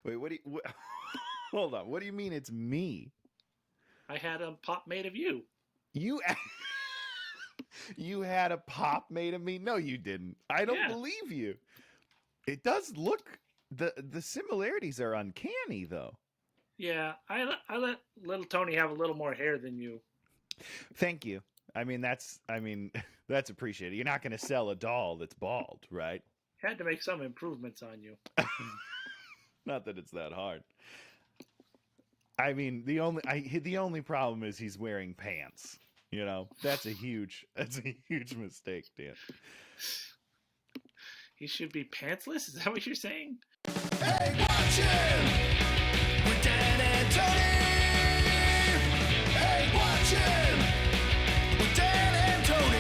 Wait, what do you? Hold on. What do you mean it's me? I had a pop made of you. You you had a pop made of me? No, you didn't. I don't believe you. It does look the similarities are uncanny though. Yeah, I let little Tony have a little more hair than you. Thank you. That's that's appreciated. You're not going to sell a doll that's bald, right? Had to make some improvements on you. Not that it's that hard. I mean, the only problem is he's wearing pants. You know, that's a huge mistake, Dan. He should be pantsless? Is that what you're saying? Hey, watch him! With Dan and Tony! Hey, watch him! With Dan and Tony!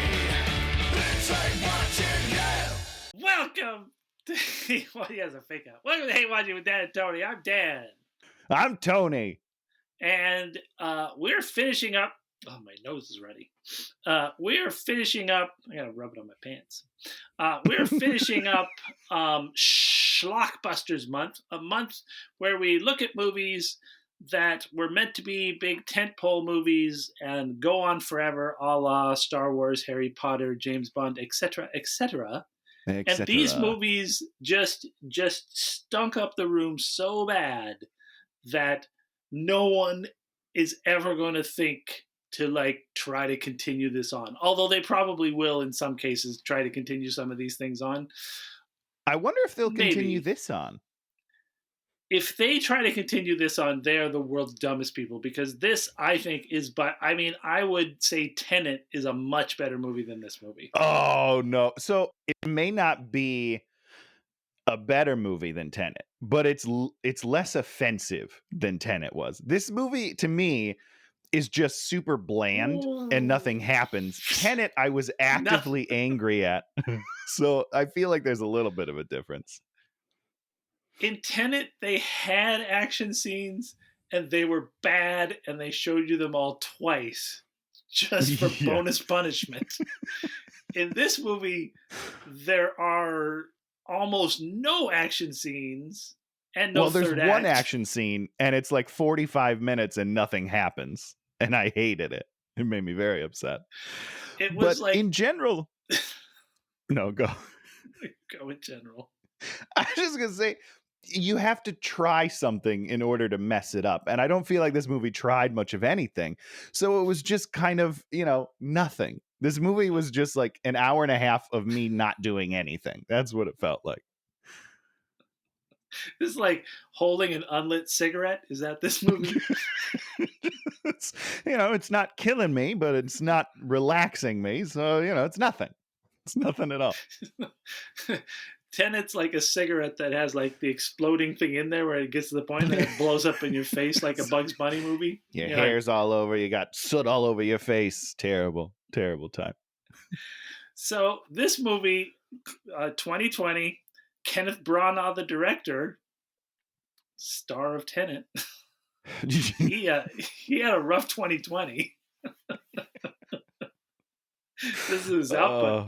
It's Hey, watch him, yeah! Welcome to... Well, he has a fake out. Welcome to Hey, Watch It with Dan and Tony. I'm Dan. I'm Tony. And we're finishing up... Oh, my nose is ready. We're finishing up... I gotta rub it on my pants. We're finishing up Schlockbusters month, a month where we look at movies that were meant to be big tentpole movies and go on forever, a la Star Wars, Harry Potter, James Bond, etc., etc. And these movies just stunk up the room so bad that no one is ever going to think to try to continue this on. Although they probably will in some cases try to continue some of these things on. I wonder if they'll continue this on. If they try to continue this on, they are the world's dumbest people, because this, I think, I would say Tenet is a much better movie than this movie. Oh, no. So it may not be a better movie than Tenet, but it's less offensive than Tenet was. This movie, to me, is just super bland and nothing happens. Tenet, I was actively angry at. So I feel like there's a little bit of a difference. In Tenet, they had action scenes and they were bad, and they showed you them all twice just for bonus punishment. In this movie, there are almost no action scenes and no third act. There's one action scene and it's like 45 minutes and nothing happens. And I hated it. It made me very upset. It was in general... No, go. Go in general. I was just going to say, you have to try something in order to mess it up. And I don't feel like this movie tried much of anything. So it was just kind of, nothing. This movie was just like an hour and a half of me not doing anything. That's what it felt like. This is like holding an unlit cigarette. Is that this movie? It's not killing me, but it's not relaxing me. So, it's nothing. It's nothing at all. Tenet's like a cigarette that has like the exploding thing in there where it gets to the point that it blows up in your face like a Bugs Bunny movie. Your hair's all over. You got soot all over your face. Terrible, terrible time. So this movie, 2020, Kenneth Branagh, the director, star of Tenet, he had a rough 2020. This is his output.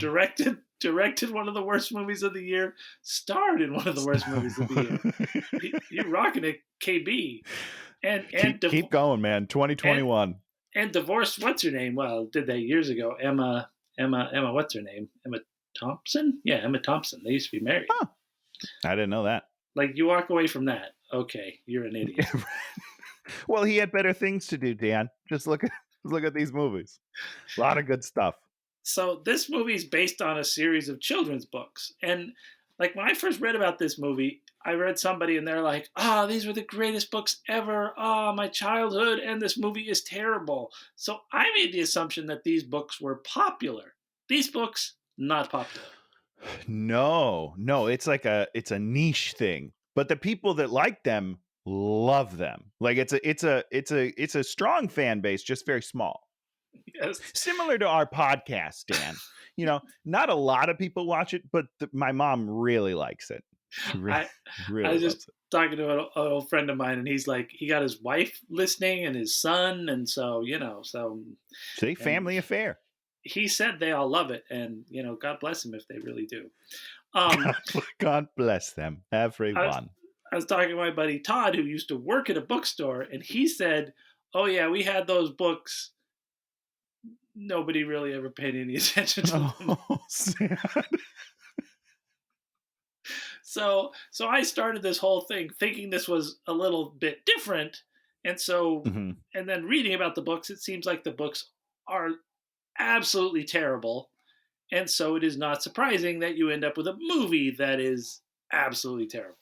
Directed one of the worst movies of the year. Starred in one of the worst movies of the year. You're rocking it, KB. And keep going, man. 2021. And divorced. What's her name? Well, did that years ago. Emma. What's her name? Emma Thompson. Yeah, Emma Thompson. They used to be married. Huh. I didn't know that. Like, you walk away from that. Okay, you're an idiot. Well, he had better things to do, Dan. Just look at these movies. A lot of good stuff. So this movie is based on a series of children's books. And like when I first read about this movie, I read somebody and they're like, these were the greatest books ever. My childhood, and this movie is terrible. So I made the assumption that these books were popular. These books, not popular. No, it's a niche thing. But the people that like them love them. Like it's a strong fan base, just very small. Yes. Similar to our podcast, Dan. Not a lot of people watch it, but my mom really likes it. I was just talking to an old friend of mine, and he's like, he got his wife listening and his son, and so see, family affair. He said they all love it, and God bless them if they really do. God bless them, everyone. I was talking to my buddy Todd, who used to work at a bookstore, and he said, "Oh yeah, we had those books. Nobody really ever paid any attention to them." Oh, sad. So I started this whole thing thinking this was a little bit different, and Mhm. and then reading about the books, it seems like the books are absolutely terrible, and so it is not surprising that you end up with a movie that is absolutely terrible.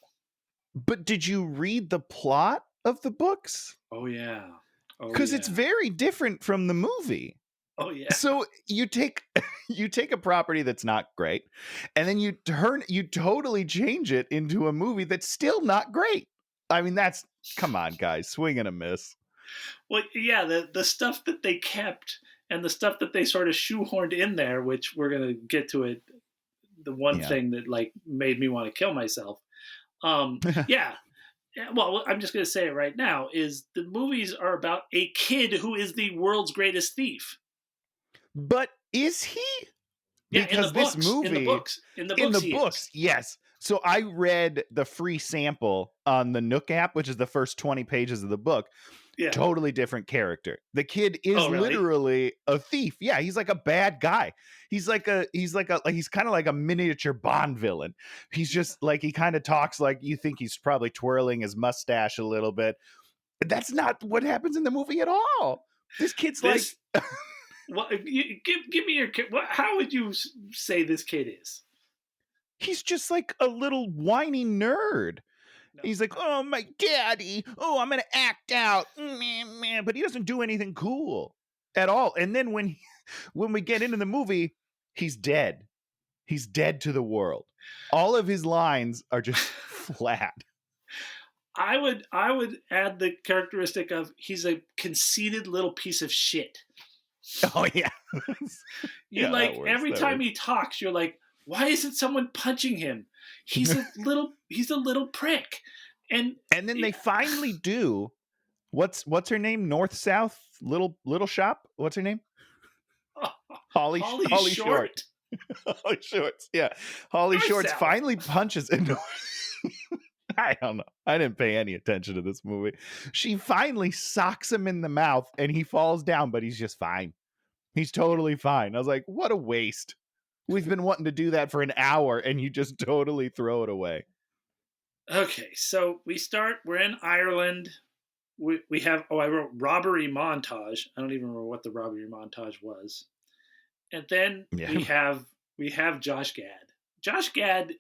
But did you read the plot of the books? Oh yeah, oh Because it's yeah, very different from the movie. oh yeah. So you take you take a property that's not great, and then you totally change it into a movie that's still not great. I mean, come on, guys, swing and a miss. Well, yeah, the stuff that they kept and the stuff that they sort of shoehorned in there, which we're gonna get to it. The one Yeah. thing that like made me want to kill myself. Yeah. Well, I'm just gonna say it right now. Is the movies are about a kid who is the world's greatest thief. But is he? Yeah, in the Because this books, movie in the in books, the he books, is. yes. So I read the free sample on the Nook app, which is the first 20 pages of the book. Yeah. Totally different character. The kid is Oh, really? literally a thief. Yeah, he's like a bad guy. He's kind of like a miniature Bond villain. He's just like, he kind of talks like you think he's probably twirling his mustache a little bit. That's not what happens in the movie at all. This kid's This. Well, give me your. How would you say this kid is? he's just like a little whiny nerd. No. He's like, oh, my daddy. Oh, I'm going to act out. But he doesn't do anything cool at all. And then when we get into the movie, he's dead. He's dead to the world. All of his lines are just flat. I would add the characteristic of he's a conceited little piece of shit. Oh, yeah. You like every time he talks, you're like, why isn't someone punching him? He's a little prick. And then they finally do. What's her name? North South little shop. What's her name? Holly Short. Holly Shorts. Yeah. Holly North Shorts South. finally punches into I don't know. I didn't pay any attention to this movie. She finally socks him in the mouth and he falls down, but he's just fine. He's totally fine. I was like, what a waste. We've been wanting to do that for an hour and you just totally throw it away. Okay, so we're in Ireland. We have, I wrote robbery montage. I don't even remember what the robbery montage was. And then we have Josh Gad. Josh Gad,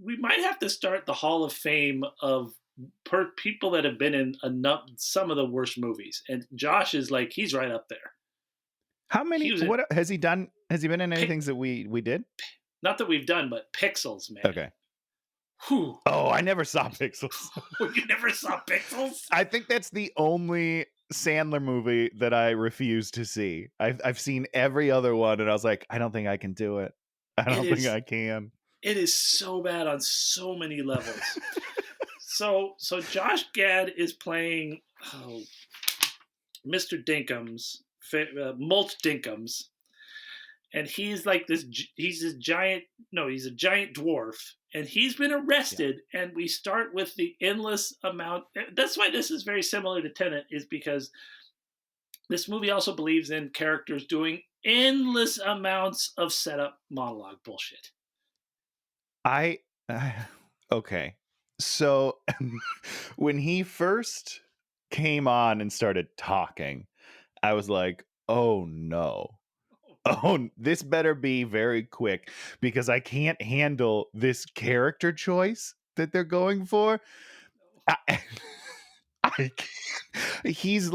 we might have to start the Hall of Fame of people that have been in some of the worst movies. And Josh is like, he's right up there. How many, what has he done? Has he been in any things that we did? Not that we've done, but Pixels, man. Okay. Whew. Oh, I never saw Pixels. You never saw Pixels? I think that's the only Sandler movie that I refuse to see. I've seen every other one, and I was like, I don't think I can do it. I don't think I can. It is so bad on so many levels. so Josh Gad is playing Mr. Dinkums, Mulch Dinkums. And he's like he's a giant dwarf. And he's been arrested. Yeah. And we start with the endless amount. That's why this is very similar to Tenet, is because this movie also believes in characters doing endless amounts of setup monologue bullshit. Okay. So when he first came on and started talking, I was like, oh no. Oh, this better be very quick because I can't handle this character choice that they're going for. I can't. He's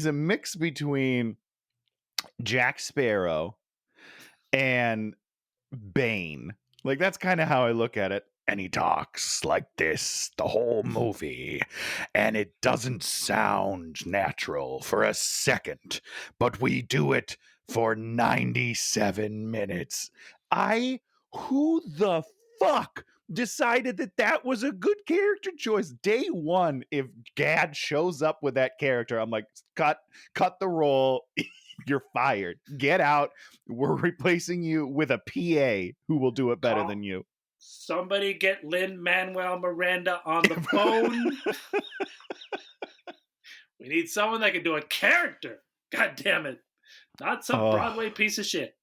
a mix between Jack Sparrow and Bane. Like, that's kind of how I look at it. And he talks like this the whole movie, and it doesn't sound natural for a second, but we do it for 97 minutes. Who the fuck decided that was a good character choice? Day one, if Gad shows up with that character, I'm like, cut the role. You're fired. Get out. We're replacing you with a PA who will do it better than you. Somebody get Lin-Manuel Miranda on the phone. We need someone that can do a character. God damn it. Not some Broadway piece of shit.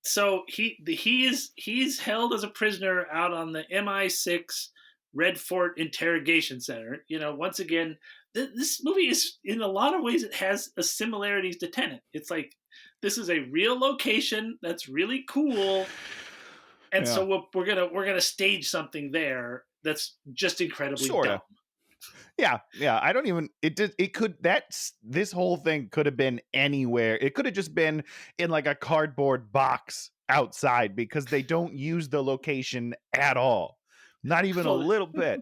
So he's held as a prisoner out on the MI6 Red Fort Interrogation Center. You know, once again, this movie is, in a lot of ways, it has a similarities to Tenet. It's like, this is a real location that's really cool, and so we're gonna stage something there that's just incredibly dumb. Yeah. I don't even. This whole thing could have been anywhere. It could have just been in like a cardboard box outside, because they don't use the location at all. Not even a little bit.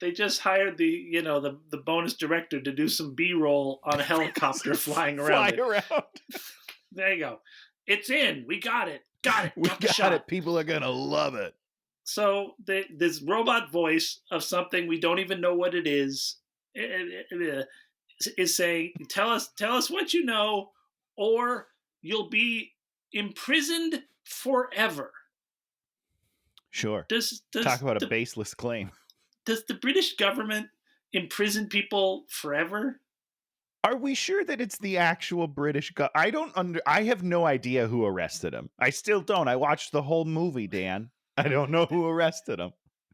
They just hired the bonus director to do some B-roll on a helicopter flying around. There you go. It's in. We got it. We got it. People are gonna love it. So this robot voice of something we don't even know what it is saying, "Tell us what you know, or you'll be imprisoned forever." Sure. Talk about a baseless claim. Does the British government imprison people forever? Are we sure that it's the actual British I have no idea who arrested him. I still don't. I watched the whole movie, Dan. I don't know who arrested him.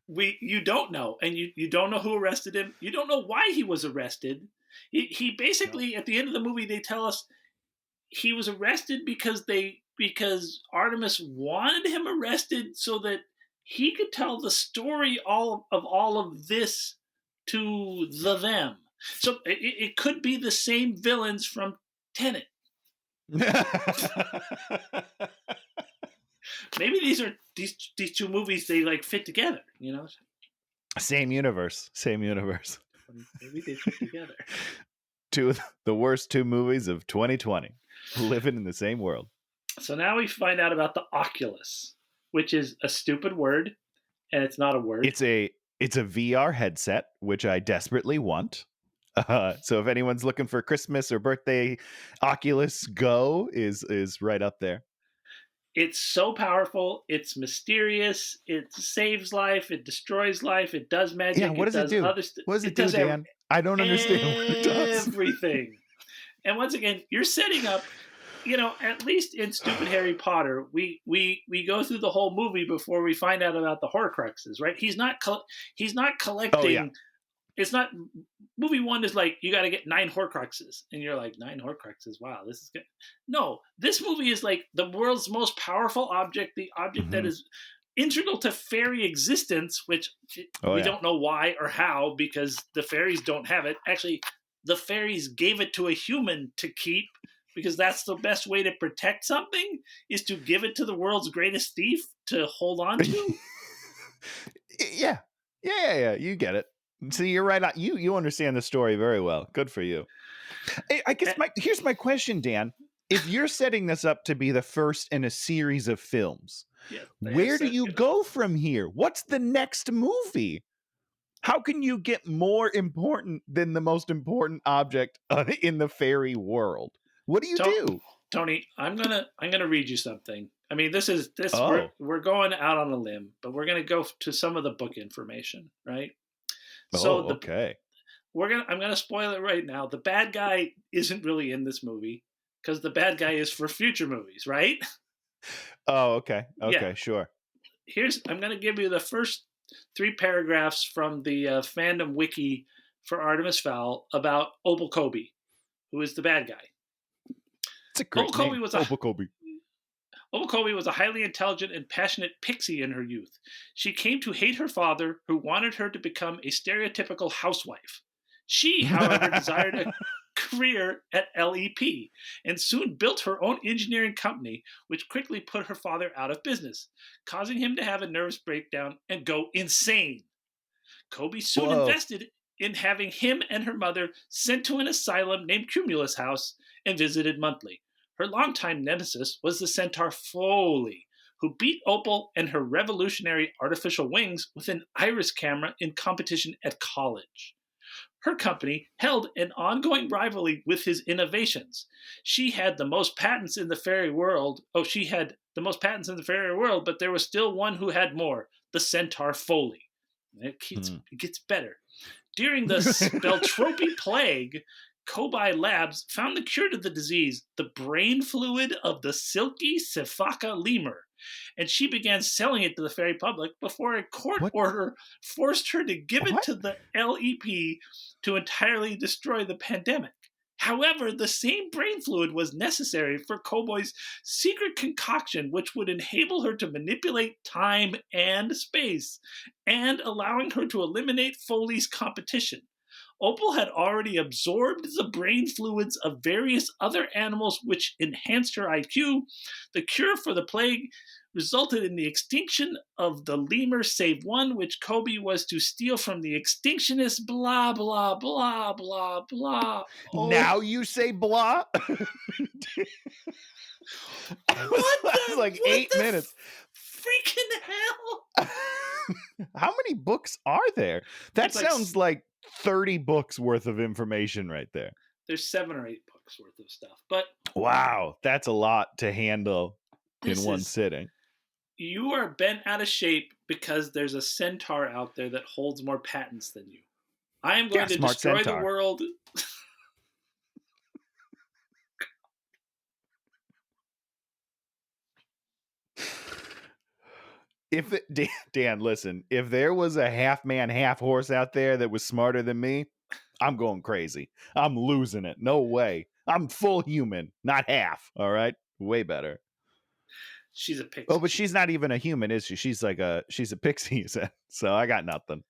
You don't know, and you don't know who arrested him. You don't know why he was arrested. He basically, at the end of the movie, they tell us he was arrested because Artemis wanted him arrested so that he could tell the story all of this to them. So it could be the same villains from Tenet. Maybe these two movies, they like fit together, you know? Same universe. Maybe they fit together. Two of the worst two movies of 2020 living in the same world. So now we find out about the Oculus, which is a stupid word, and it's not a word. It's a VR headset, which I desperately want. So if anyone's looking for Christmas or birthday, Oculus Go is right up there. It's so powerful. It's mysterious. It saves life. It destroys life. It does magic. Yeah, what does it do? What does it do, Dan? I don't understand what it does. Everything. And once again, you're setting up, at least in stupid Harry Potter, we go through the whole movie before we find out about the Horcruxes, right? He's not collecting. Oh, yeah. It's not. Movie one is like, you got to get 9 Horcruxes, and you're like, 9 Horcruxes. Wow, this is good. No, this movie is like the world's most powerful object, the object that is integral to fairy existence, which we don't know why or how, because the fairies don't have it. Actually, the fairies gave it to a human to keep, because that's the best way to protect something, is to give it to the world's greatest thief to hold on to. Yeah. You get it. See, you're right. You understand the story very well. Good for you. I guess here's my question, Dan. If you're setting this up to be the first in a series of films, where do you go from here? What's the next movie? How can you get more important than the most important object in the fairy world? What do you do? Tony, I'm gonna read you something. I mean, this. We're going out on a limb, but we're gonna go to some of the book information, right? Okay. I'm gonna spoil it right now. The bad guy isn't really in this movie, because the bad guy is for future movies, right? Oh, okay. Okay, sure. I'm gonna give you the first 3 paragraphs from the fandom wiki for Artemis Fowl about Opal Kobe, who is the bad guy. It's a great name. Opal Kobe. Opal Kobe was a highly intelligent and passionate pixie in her youth. She came to hate her father, who wanted her to become a stereotypical housewife. She, however, desired a career at LEP, and soon built her own engineering company, which quickly put her father out of business, causing him to have a nervous breakdown and go insane. Kobe soon invested in having him and her mother sent to an asylum named Cumulus House and visited monthly. Her longtime nemesis was the centaur Foley, who beat Opal and her revolutionary artificial wings with an iris camera in competition at college. Her company held an ongoing rivalry with his innovations. She had the most patents in the fairy world. Oh, she had the most patents in the fairy world, but there was still one who had more, the centaur Foley. It gets better. During the Speltropy plague, Kobai Labs found the cure to the disease, the brain fluid of the silky Sifaka lemur, and she began selling it to the fairy public before a court order forced her to give it to the LEP to entirely destroy the pandemic. However, the same brain fluid was necessary for Koboi's secret concoction, which would enable her to manipulate time and space, and allowing her to eliminate Foley's competition. Opal had already absorbed the brain fluids of various other animals, which enhanced her IQ. The cure for the plague resulted in the extinction of the lemur save one, which Kobe was to steal from the extinctionists, blah, blah, blah, blah, blah. Oh. Now you say blah? That was like 8 minutes. Freaking hell! How many books are there? That sounds like 30 books worth of information right there. There's 7 or 8 books worth of stuff. But wow, that's a lot to handle in one sitting. You are bent out of shape because there's a centaur out there that holds more patents than you. I am going to destroy the world. Dan, listen, if there was a half man, half horse out there that was smarter than me, I'm going crazy. I'm losing it. No way. I'm full human, not half. All right. Way better. She's a pixie. Oh, but she's not even a human, is she? She's a pixie, so I got nothing.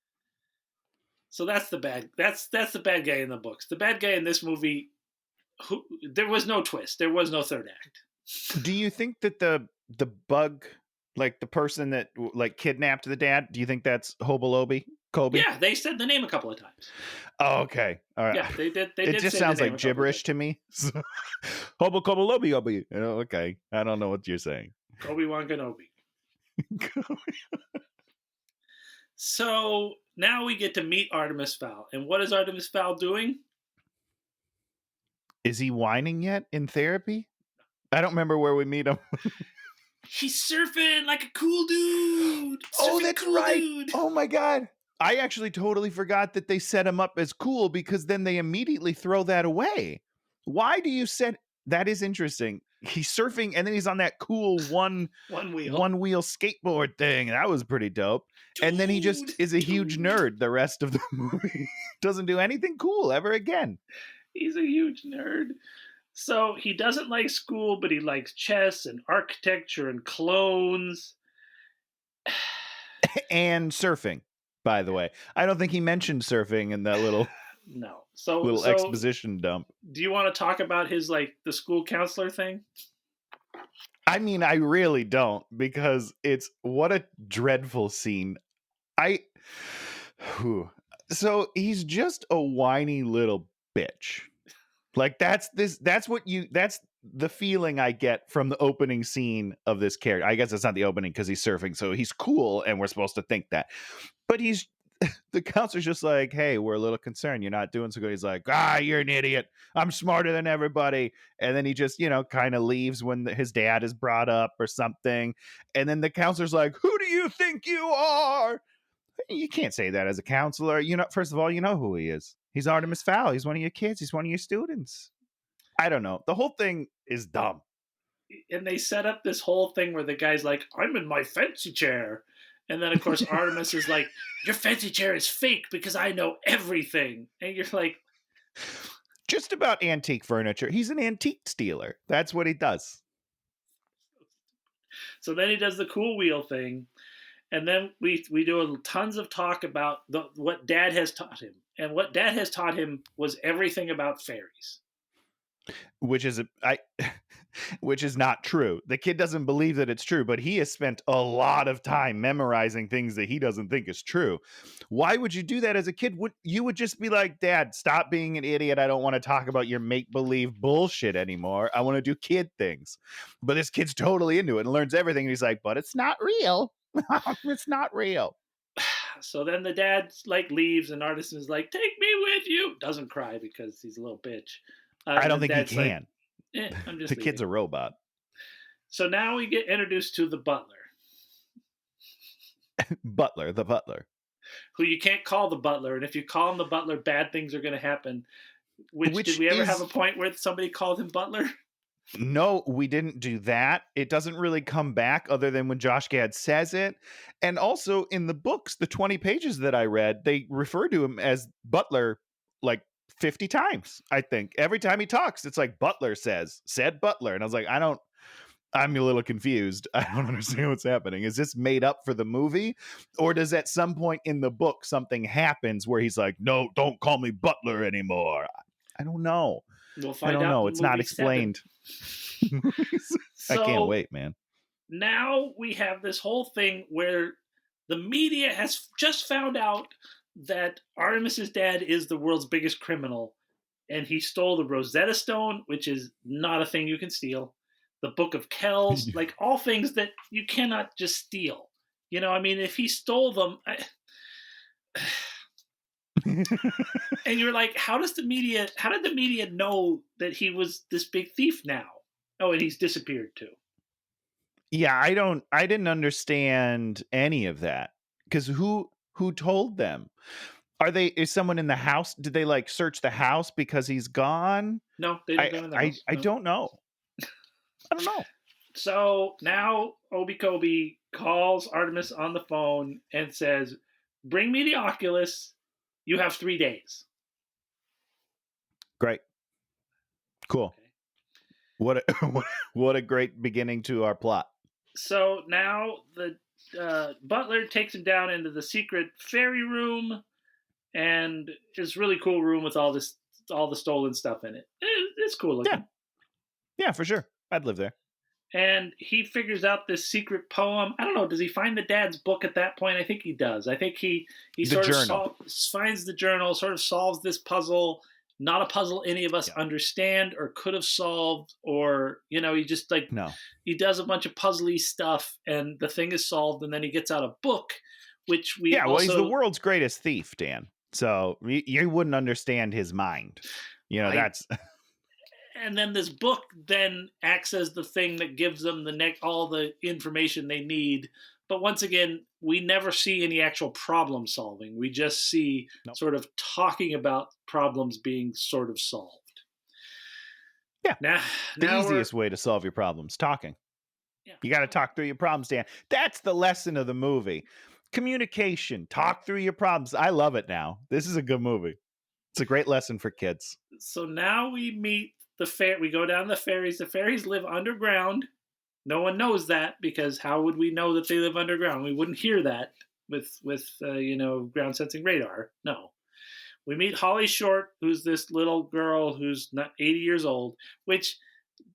So that's the bad bad guy in the books. The bad guy in this movie, there was no twist. There was no third act. Do you think that the bug, like the person that like kidnapped the dad, do you think that's Hobolobi? Kobe? Yeah, they said the name a couple of times. Oh, okay. All right. Yeah, they did. It just sounds like gibberish to me. Hobolobi. Okay. I don't know what you're saying. Obi-Wan Kenobi. So now we get to meet Artemis Fowl. And what is Artemis Fowl doing? Is he whining yet in therapy? I don't remember where we meet him. He's surfing like a cool dude. Oh, that's right. Dude. Oh, my God. I actually totally forgot that they set him up as cool because then they immediately throw that away. Why do you set... That is interesting. He's surfing and then he's on that cool one wheel skateboard thing. That was pretty dope. Dude, and then he just is a huge nerd the rest of the movie. Doesn't do anything cool ever again. He's a huge nerd. So he doesn't like school, but he likes chess and architecture and clones. And surfing, by the way. I don't think he mentioned surfing in that little... No. Little exposition dump. Do you want to talk about his, like, the school counselor thing? I mean, I really don't, because it's what a dreadful scene. So he's just a whiny little bitch. Like that's the feeling I get from the opening scene of this character. I guess it's not the opening because he's surfing, so he's cool and we're supposed to think that. But the counselor's just like, hey, we're a little concerned. You're not doing so good. He's like, you're an idiot. I'm smarter than everybody. And then he just, kind of leaves when his dad is brought up or something. And then the counselor's like, who do you think you are? You can't say that as a counselor. First of all, you know who he is. He's Artemis Fowl. He's one of your kids. He's one of your students. I don't know. The whole thing is dumb. And they set up this whole thing where the guy's like, I'm in my fancy chair. And then, of course, Artemis is like, your fancy chair is fake because I know everything. And you're like... Just about antique furniture. He's an antique stealer. That's what he does. So then he does the cool wheel thing. And then we do tons of talk about what Dad has taught him. And what Dad has taught him was everything about fairies. Which is not true. The kid doesn't believe that it's true, but he has spent a lot of time memorizing things that he doesn't think is true. Why would you do that as a kid? You would just be like, Dad, stop being an idiot. I don't want to talk about your make-believe bullshit anymore. I want to do kid things. But this kid's totally into it and learns everything. And he's like, but it's not real. It's not real. So then the dad like leaves, and Artemis is like, "Take me with you." Doesn't cry because he's a little bitch. I don't The think he dad's like, can. I'm just The leaving. kid's a robot. So now we get introduced to the butler, Butler, the butler. who you can't call the butler, and if you call him the butler, bad things are going to happen. Which did we ever have a point where somebody called him butler? No, we didn't do that. It doesn't really come back other than when Josh Gad says it. And also in the books, the 20 pages that I read, they refer to him as Butler like 50 times, I think. Every time he talks, it's like Butler said Butler. And I was like, I'm a little confused. I don't understand what's happening. Is this made up for the movie? Or does at some point in the book something happens where he's like, no, don't call me Butler anymore? I don't know. We'll find I don't out. know. It's not explained. I can't wait, man. Now we have this whole thing where the media has just found out that Artemis's dad is the world's biggest criminal, and he stole the Rosetta Stone, which is not a thing you can steal. The Book of Kells, like all things that you cannot just steal. You know, I mean, if he stole them, and you're like, how did the media know that he was this big thief now? Oh, and he's disappeared too. Yeah, I didn't understand any of that. Because who told them? Is someone in the house? Did they like search the house because he's gone? No, they didn't go in the house. I don't know. I don't know. So now Obi Kobe calls Artemis on the phone and says, "Bring me the Oculus. You have 3 days." Great. Cool. Okay. What a great beginning to our plot. So now the butler takes him down into the secret fairy room, and it's a really cool room with all the stolen stuff in it. It's cool looking. Yeah, for sure. I'd live there. And he figures out this secret poem. I don't know. Does he find the dad's book at that point? I think he does. I think he sort of finds the journal, sort of solves this puzzle. Not a puzzle any of us understand or could have solved, or, you know, he just he does a bunch of puzzly stuff and the thing is solved, and then he gets out a book, which he's the world's greatest thief, Dan. So you wouldn't understand his mind. You know, that's... And then this book then acts as the thing that gives them all the information they need. But once again, we never see any actual problem solving. We just see sort of talking about problems being sort of solved. Yeah. Now the easiest way to solve your problems, talking. Yeah. You got to talk through your problems, Dan. That's the lesson of the movie. Communication. Talk through your problems. I love it now. This is a good movie. It's a great lesson for kids. So now we meet we go down the ferries. The ferries live underground. No one knows that, because how would we know that they live underground? We wouldn't hear that with ground sensing radar. No. We meet Holly Short, who's this little girl who's not 80 years old. Which,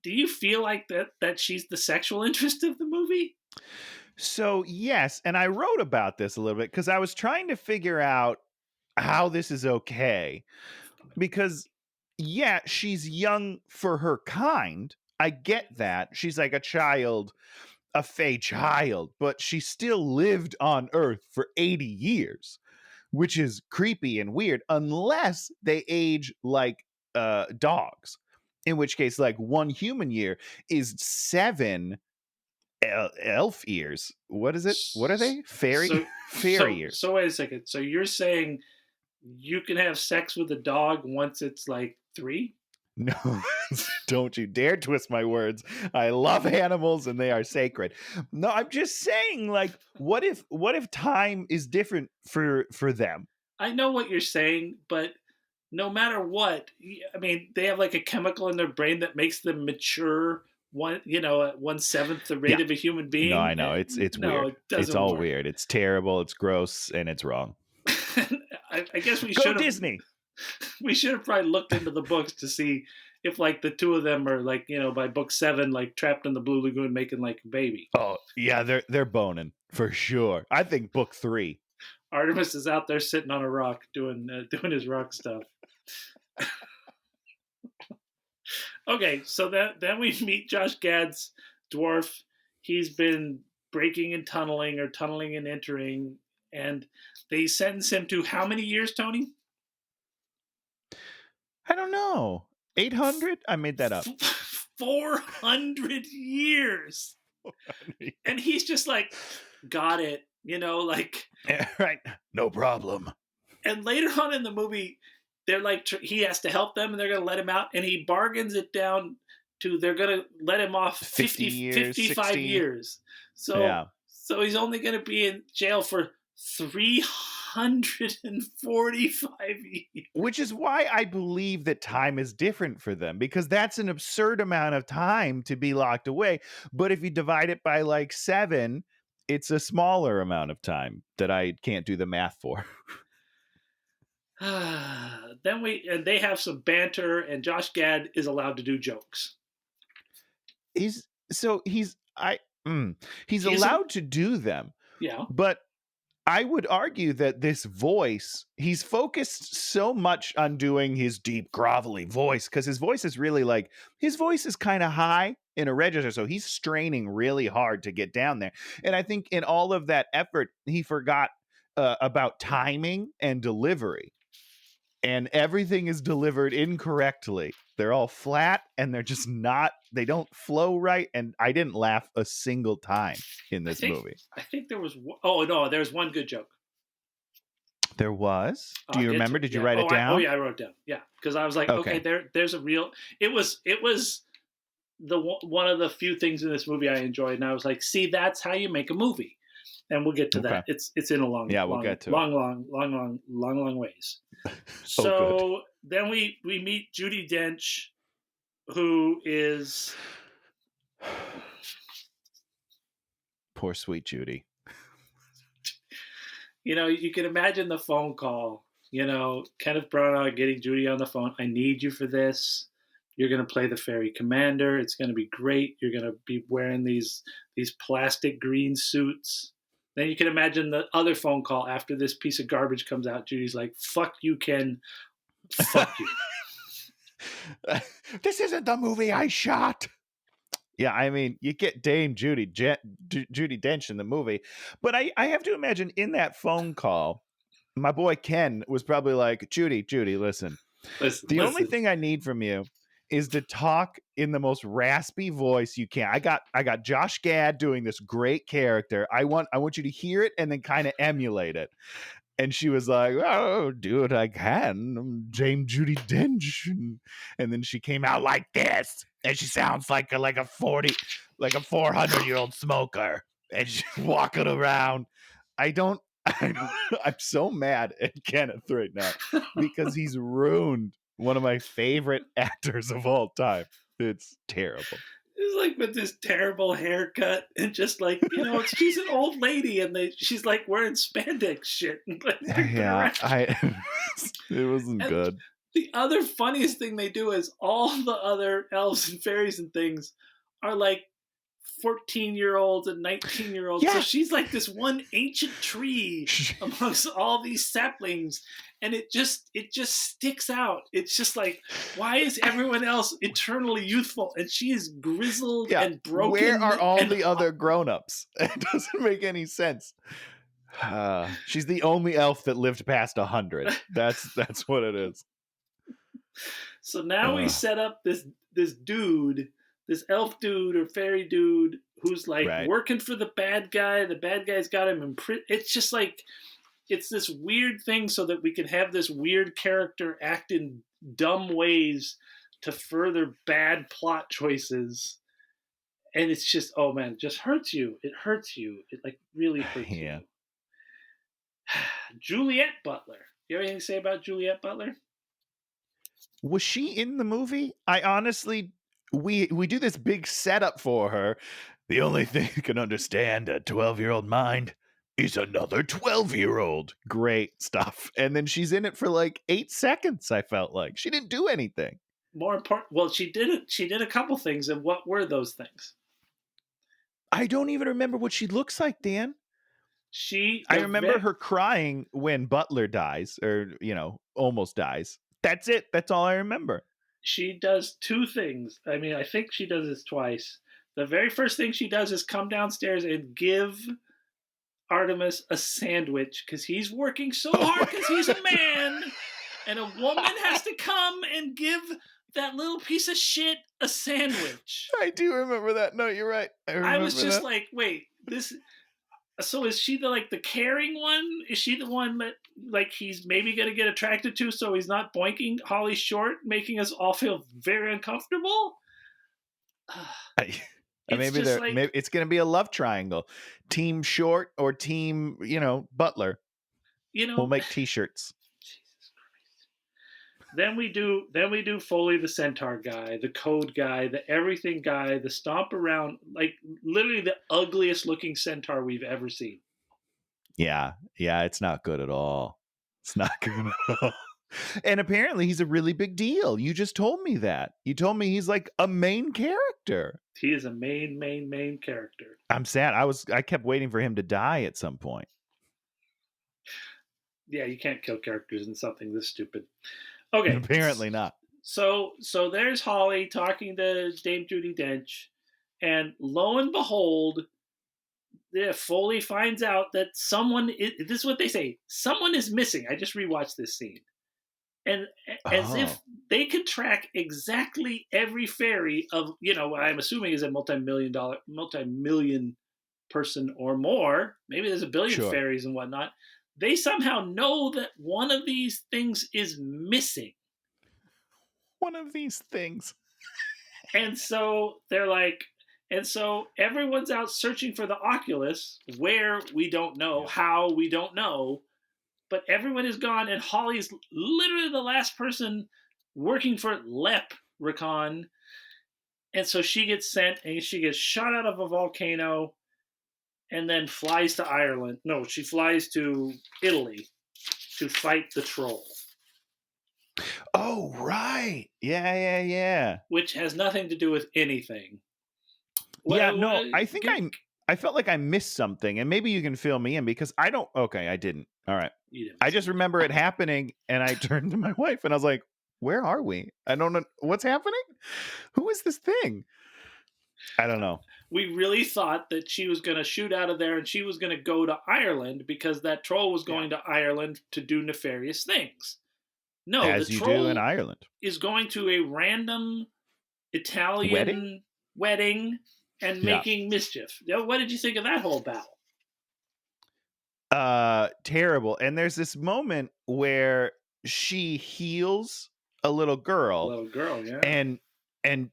do you feel like that she's the sexual interest of the movie? So yes, and I wrote about this a little bit because I was trying to figure out how this is okay, because yeah, she's young for her kind. I get that. She's like a child, a fey child, but she still lived on Earth for 80 years, which is creepy and weird, unless they age like dogs, in which case like 1 human year is 7 elf years. What is it? What are they? Fairy years. So wait a second. So you're saying you can have sex with a dog once it's like 3? No, don't you dare twist my words. I love animals and they are sacred. No, I'm just saying, like, what if time is different for them? I know what you're saying, but no matter what, I mean, they have like a chemical in their brain that makes them mature at 1/7 the rate of a human being. No, I know. It's weird. It's all work. Weird. It's terrible. It's gross, and it's wrong. I guess we should go Disney. We should have probably looked into the books to see if like the two of them are like, by book 7, like trapped in the Blue Lagoon making like a baby. Oh yeah, they're boning for sure. I think book 3. Artemis is out there sitting on a rock doing his rock stuff. Okay, so then we meet Josh Gad's dwarf. He's been breaking and tunneling, or tunneling and entering. And They sentence him to how many years, Tony? I don't know. 800? I made that up. 400 years. And he's just like, got it. Like... Right. No problem. And later on in the movie, they're like, he has to help them and they're going to let him out. And he bargains it down to they're going to let him off 50 years, 55 60. years. So he's only going to be in jail for 345 years. Which is why I believe that time is different for them, because that's an absurd amount of time to be locked away. But if you divide it by like 7, it's a smaller amount of time that I can't do the math for. Then they have some banter, and Josh Gad is allowed to do jokes. He's allowed to do them. Yeah. But I would argue that this voice, he's focused so much on doing his deep, grovelly voice, because his voice is really like, his voice is kind of high in a register, so he's straining really hard to get down there. And I think in all of that effort, he forgot about timing and delivery. And everything is delivered incorrectly. They're all flat, and they're just not, they don't flow right. And I didn't laugh a single time in this movie. I think there was, there's one good joke. There was? Do you remember? Did you write it down? I wrote it down. Yeah. Because I was like, okay, there's a real, it was one of the few things in this movie I enjoyed. And I was like, see, that's how you make a movie. And we'll get to that. It's in a long, we'll get to long ways. So then we meet Judi Dench, who is poor sweet Judy. You can imagine the phone call. Kenneth Branagh getting Judy on the phone. I need you for this. You're going to play the ferry commander. It's going to be great. You're going to be wearing these plastic green suits. Then you can imagine the other phone call after this piece of garbage comes out. Judy's like, fuck you, Ken. Fuck you. This isn't the movie I shot. Yeah, I mean, you get Dame Judi Dench in the movie. But I have to imagine in that phone call, my boy Ken was probably like, Judy, listen. The only thing I need from you is to talk in the most raspy voice you can. I got Josh Gad doing this great character. I want you to hear it and then kind of emulate it. And she was like, "Oh, do what I can. I'm Dame Judi Dench." And then she came out like this, and she sounds like a 400-year-old smoker, and she's walking around. I'm so mad at Kenneth right now because he's ruined one of my favorite actors of all time. It's terrible. It's like with this terrible haircut and just like, she's an old lady and she's like wearing spandex shit. And it wasn't good. The other funniest thing they do is all the other elves and fairies and things are like 14-year-olds and 19-year-olds. Yeah. So she's like this one ancient tree amongst all these saplings. And it just sticks out. It's just like, why is everyone else eternally youthful? And she is grizzled and broken. Where are all the other grown-ups? It doesn't make any sense. She's the only elf that lived past 100. That's what it is. So now we set up this dude, this elf dude or fairy dude who's like working for the bad guy. The bad guy's got him in prison. It's just like, it's this weird thing so that we can have this weird character act in dumb ways to further bad plot choices. And it's just, oh man, it just hurts you. It hurts you. It like really hurts you. Juliet Butler. You have anything to say about Juliet Butler? Was she in the movie? I honestly, we do this big setup for her. The only thing you can understand a 12-year-old mind is another 12-year-old. Great stuff. And then she's in it for like 8 seconds, I felt like. She didn't do anything. More important, well, she did a couple things, and what were those things? I don't even remember what she looks like, Dan. I remember her crying when Butler dies, or, almost dies. That's it. That's all I remember. She does 2 things. I mean, I think she does this twice. The very first thing she does is come downstairs and give Artemis a sandwich because he's working so hard because he's a man, and a woman has to come and give that little piece of shit a sandwich. I do remember that. No, you're right. I was just like, wait, this. So is she the caring one? Is she the one that he's maybe gonna get attracted to, so he's not boinking Holly short, making us all feel very uncomfortable? Maybe it's going to be a love triangle. Team Short or Team, Butler. We'll make T-shirts. Jesus Christ. Then we do Foley the Centaur guy, the code guy, the everything guy, the stomp around, literally the ugliest looking centaur we've ever seen. Yeah, it's not good at all. It's not good at all. And apparently he's a really big deal. You just told me that. You told me he's like a main character. He is a main character. I'm sad. I kept waiting for him to die at some point. Yeah, you can't kill characters in something this stupid. Okay. Apparently not. So there's Holly talking to Dame Judi Dench, and lo and behold, Foley finds out that this is what they say, someone is missing. I just rewatched this scene. And as if they could track exactly every fairy of, what I'm assuming is a multi-million person or more. Maybe there's a billion fairies and whatnot. They somehow know that one of these things is missing. One of these things. And so they're so everyone's out searching for the Oculus, where we don't know, how we don't know. But everyone is gone, and Holly's literally the last person working for Leprechaun. And so she gets sent, and she gets shot out of a volcano, and then flies to Ireland. No, she flies to Italy to fight the troll. Oh, right. Yeah. Which has nothing to do with anything. I felt like I missed something, and maybe you can fill me in because I don't. Okay, I didn't. All right. I just remember it happening, and I turned to my wife, and I was like, where are we? I don't know. What's happening? Who is this thing? I don't know. We really thought that she was going to shoot out of there, and she was going to go to Ireland because that troll was going to Ireland to do nefarious things. No, as the you troll do in Ireland is going to a random Italian wedding and making mischief. What did you think of that whole battle? Terrible. And there's this moment where she heals a little girl. Yeah. And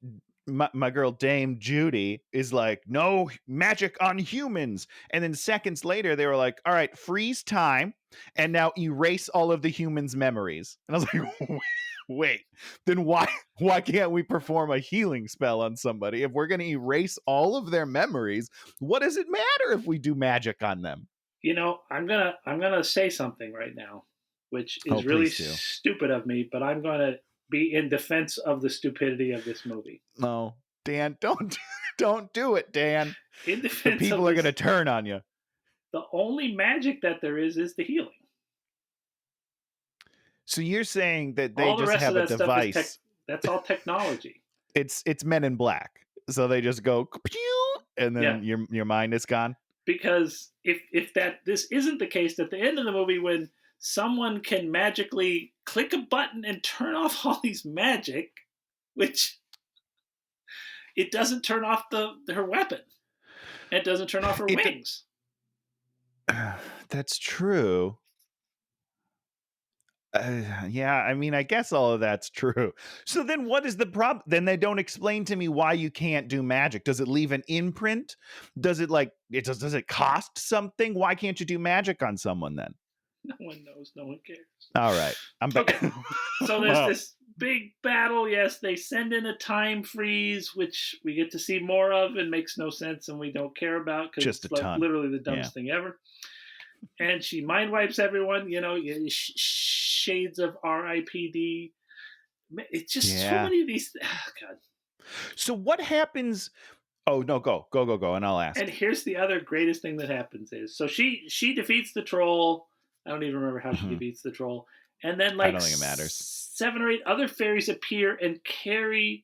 my girl Dame Judy is like, no magic on humans. And then seconds later they were like, all right, freeze time and now erase all of the humans' memories. And I was like, wait, then why can't we perform a healing spell on somebody? If we're going to erase all of their memories, what does it matter if we do magic on them? I'm gonna say something right now, which is really stupid of me, but I'm gonna be in defense of the stupidity of this movie. No, Dan, don't do it, Dan. In defense, the people are gonna turn on you. The only magic that there is the healing. So you're saying that they just have a device? That's all technology. It's Men in Black. So they just go, and then your mind is gone. Because if this isn't the case, at the end of the movie, when someone can magically click a button and turn off Holly's magic, which it doesn't turn off her weapon, it doesn't turn off her wings. That's true. I guess all of that's true. So then what is the problem? Then they don't explain to me why you can't do magic. Does it leave an imprint? Does it cost something? Why can't you do magic on someone then? No one knows. No one cares. All right. I'm back. Okay. So there's this big battle. Yes, they send in a time freeze, which we get to see more of and makes no sense and we don't care about because it's literally the dumbest thing ever. And she mind wipes everyone, shades of R.I.P.D. It's just so many of these. Oh, God. So what happens? Oh, no, go, and I'll ask. And here's the other greatest thing that happens is, so she defeats the troll. I don't even remember how she defeats the troll. And then I don't think it matters. 7 or 8 other fairies appear and carry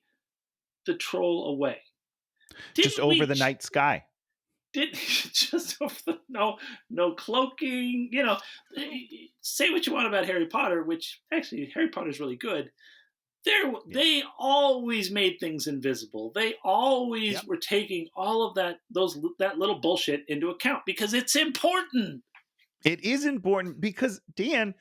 the troll away. Just over the night sky. didn't just no cloaking. Say what you want about Harry Potter, which actually Harry Potter's really good. They always made things invisible. They always were taking all of that little bullshit into account because it's important. It is important because, Dan,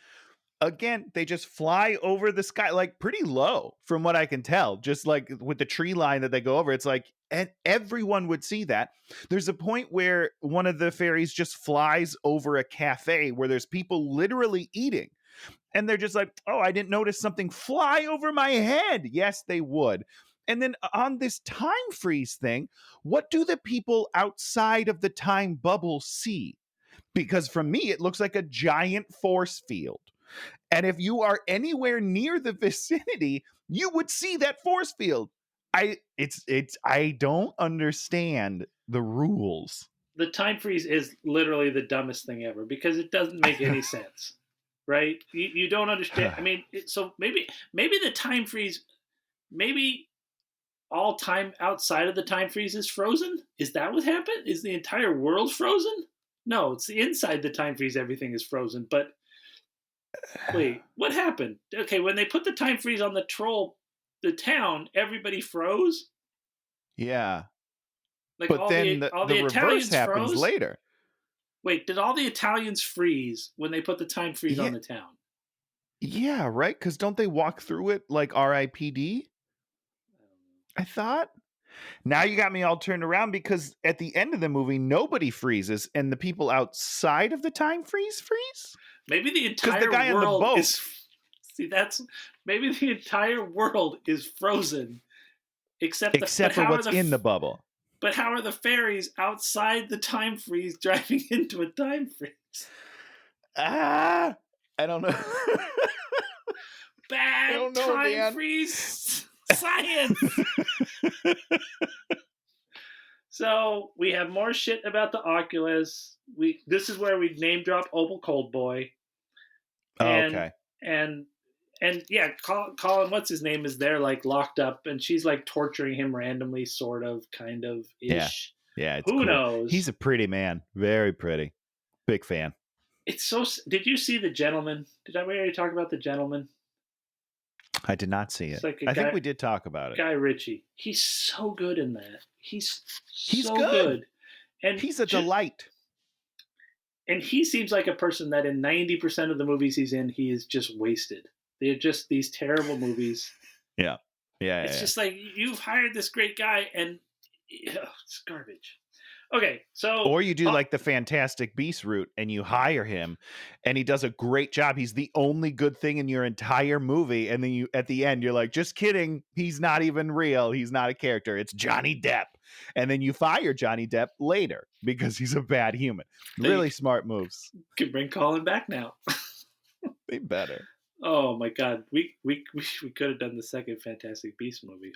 again, they just fly over the sky, like pretty low from what I can tell, just like with the tree line that they go over. It's like, and everyone would see that. There's a point where one of the fairies just flies over a cafe where there's people literally eating. And they're just like, oh, I didn't notice something fly over my head. Yes, they would. And then on this time freeze thing, what do the people outside of the time bubble see? Because from me, it looks like a giant force field. And if you are anywhere near the vicinity, you would see that force field. I don't understand the rules. The time freeze is literally the dumbest thing ever because it doesn't make any sense. Right? You don't understand. I mean, so maybe the time freeze, maybe all time outside of the time freeze is frozen? Is that what happened? Is the entire world frozen? No, it's the inside the time freeze, everything is frozen. But wait, what happened? Okay, when they put the time freeze on the town, everybody froze? Yeah. Like but all then the reverse Italians happens froze? later. Wait, did all the Italians freeze when they put the time freeze on the town? Yeah, right? Because don't they walk through it like RIPD? I thought. Now you got me all turned around because at the end of the movie, nobody freezes and the people outside of the time freeze. Maybe the entire the guy world on the boat. is... See, maybe the entire world is frozen except for what's in the bubble. But how are the fairies outside the time freeze driving into a time freeze? I don't know. Bad time freeze science. So we have more shit about the Oculus. This is where we name drop Opal Coldboy. Okay. And yeah, Colin, what's his name, is there like locked up, and she's like torturing him randomly, sort of, kind of ish. Yeah. It's Who cool. knows? He's a pretty man, very pretty. Big fan. It's so. Did you see The Gentleman? Did I already talk about The Gentleman? I did not see it. Like I think we did talk about it. Guy Ritchie. He's so good in that. He's so good. And he's a delight. And he seems like a person that in 90% of the movies he's in, he is just wasted. They're just these terrible movies. Yeah. It's just like, you've hired this great guy and it's garbage. Okay, so... Or you do like the Fantastic Beasts route and you hire him and he does a great job. He's the only good thing in your entire movie. And then at the end, you're like, just kidding. He's not even real. He's not a character. It's Johnny Depp. And then you fire Johnny Depp later because he's a bad human. Really smart moves. Can bring Colin back now. They better. Oh my God, we could have done the second Fantastic Beasts movie.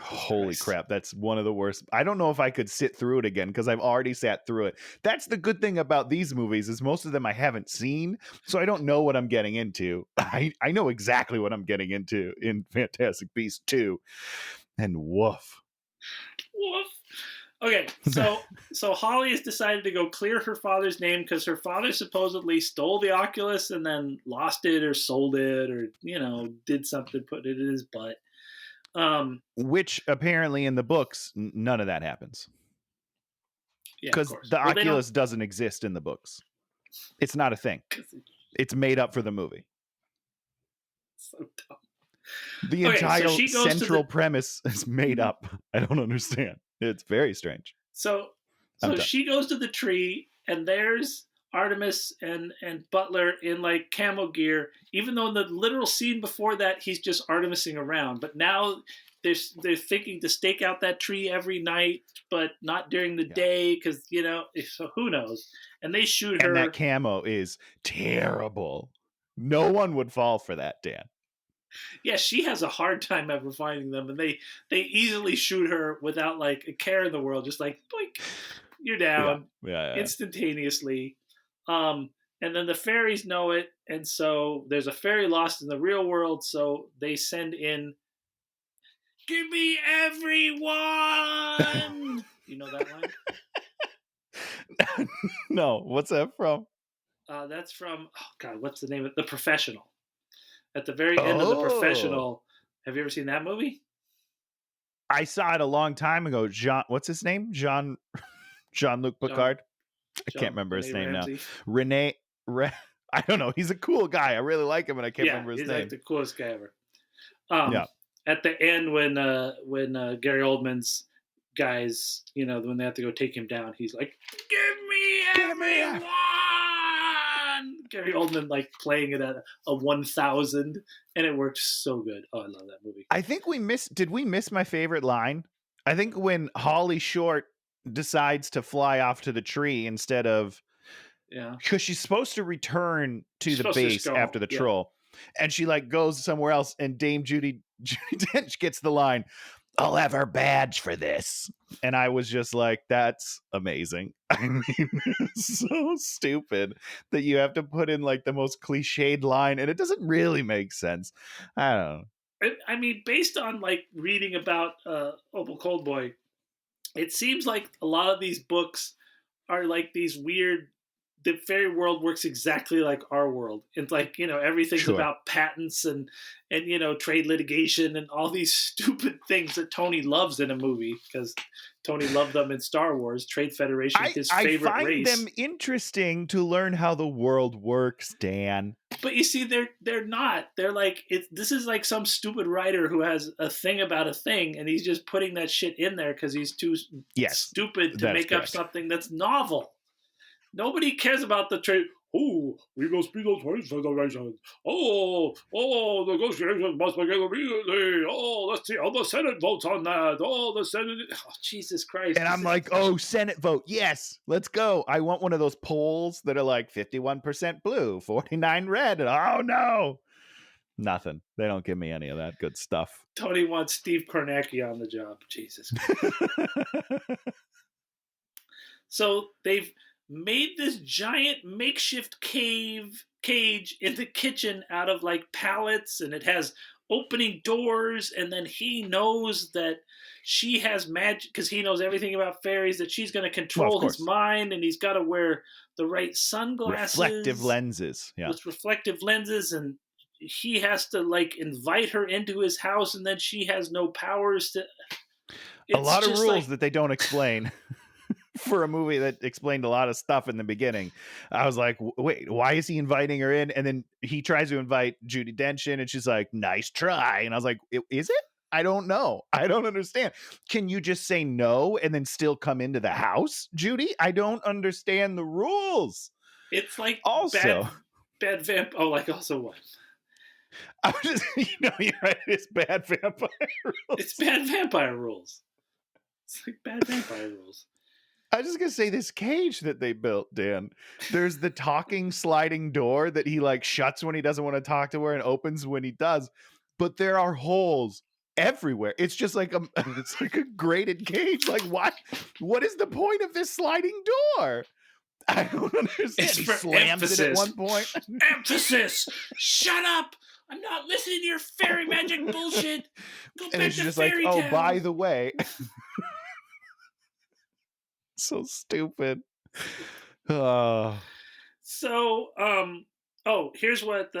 Holy crap, that's one of the worst. I don't know if I could sit through it again because I've already sat through it. That's the good thing about these movies is most of them I haven't seen, so I don't know what I'm getting into. I know exactly what I'm getting into in Fantastic Beasts 2, and woof. Okay, so Holly has decided to go clear her father's name because her father supposedly stole the Oculus and then lost it or sold it or, did something, put it in his butt. Which apparently in the books, none of that happens. Because the Oculus doesn't exist in the books. It's not a thing. It's made up for the movie. So dumb. The entire central premise is made up. I don't understand. It's very strange. So she goes to the tree, and there's Artemis and Butler in like camo gear. Even though in the literal scene before that, he's just Artemising around. But now they're thinking to stake out that tree every night, but not during the day because so who knows? And they shoot her. And that camo is terrible. No one would fall for that, Dan. Yeah, she has a hard time ever finding them, and they easily shoot her without like a care in the world, just like boink, you're down instantaneously. And then the fairies know it, and so there's a fairy lost in the real world, so they send in, "Give me everyone." You know that line? No, what's that from? That's from, oh God, what's the name of The Professional? At the very end of The Oh, Professional, have you ever seen that movie? I saw it a long time ago. What's his name? Jean-Luc John Picard. I can't John remember his Benet name now. Ramsey. Rene. I don't know. He's a cool guy. I really like him, and I can't Yeah, remember his he's like name. the coolest guy ever. Um, Yeah. at the end when Gary Oldman's guys, when they have to go take him down, he's like, "Give me everyone!" Gary Oldman like playing it at a 1,000, and it worked so good. Oh, I love that movie. I think did we miss my favorite line? I think when Holly Short decides to fly off to the tree instead of, Yeah, because she's supposed to return to she's the supposed to just base go after home. the Yeah. troll, and she like goes somewhere else, and Dame Judy Dench gets the line, "I'll have her badge for this," and I was just like, "That's amazing." I mean, it's so stupid that you have to put in like the most cliched line, and it doesn't really make sense. I don't know. I mean, based on like reading about Opal Coldboy, it seems like a lot of these books are like these weird. The fairy world works exactly like our world. It's like everything's Sure. about patents and trade litigation and all these stupid things that Tony loves in a movie, because Tony loved them in Star Wars. Trade Federation, his I favorite find race. them interesting to learn how the world works, Dan. But you see, they're not. They're like this is like some stupid writer who has a thing about a thing, and he's just putting that shit in there because he's too stupid to that is make up correct. something that's novel. Nobody cares about the trade. Oh, we must be the Trade Federation. Oh, negotiations must begin immediately. Oh, let's see how the Senate votes on that. Oh, the Senate. Oh, Jesus Christ. And I'm like, oh, Senate vote. Yes, let's go. I want one of those polls that are like 51% blue, 49 red. And oh, no. Nothing. They don't give me any of that good stuff. Tony wants Steve Kornacki on the job. Jesus Christ. So they've made this giant makeshift cage in the kitchen out of like pallets, and it has opening doors, and then he knows that she has magic because he knows everything about fairies, that she's going to control his mind, and he's got to wear the right sunglasses, reflective lenses. Yeah, with reflective lenses, and he has to like invite her into his house, and then she has no powers to. A lot of rules that they don't explain. For a movie that explained a lot of stuff in the beginning, I was like, wait, why is he inviting her in? And then he tries to invite Judi Dench in, and she's like, nice try. And I was like, is it? I don't know. I don't understand. Can you just say no and then still come into the house, Judy? I don't understand the rules. It's like also bad vamp. Oh, like also what? I was just, you're right. It's bad vampire rules. It's bad vampire rules. It's like bad vampire rules. I was just gonna say, this cage that they built, Dan. There's the talking sliding door that he like shuts when he doesn't want to talk to her and opens when he does. But there are holes everywhere. It's just like it's like a grated cage. Like what is the point of this sliding door? I don't understand. It's He for slams emphasis. it at one point. Emphasis. Shut up. I'm not listening to your fairy magic bullshit. Go and back it's to just like, Fairy oh, Town. by the way. So stupid. So here's what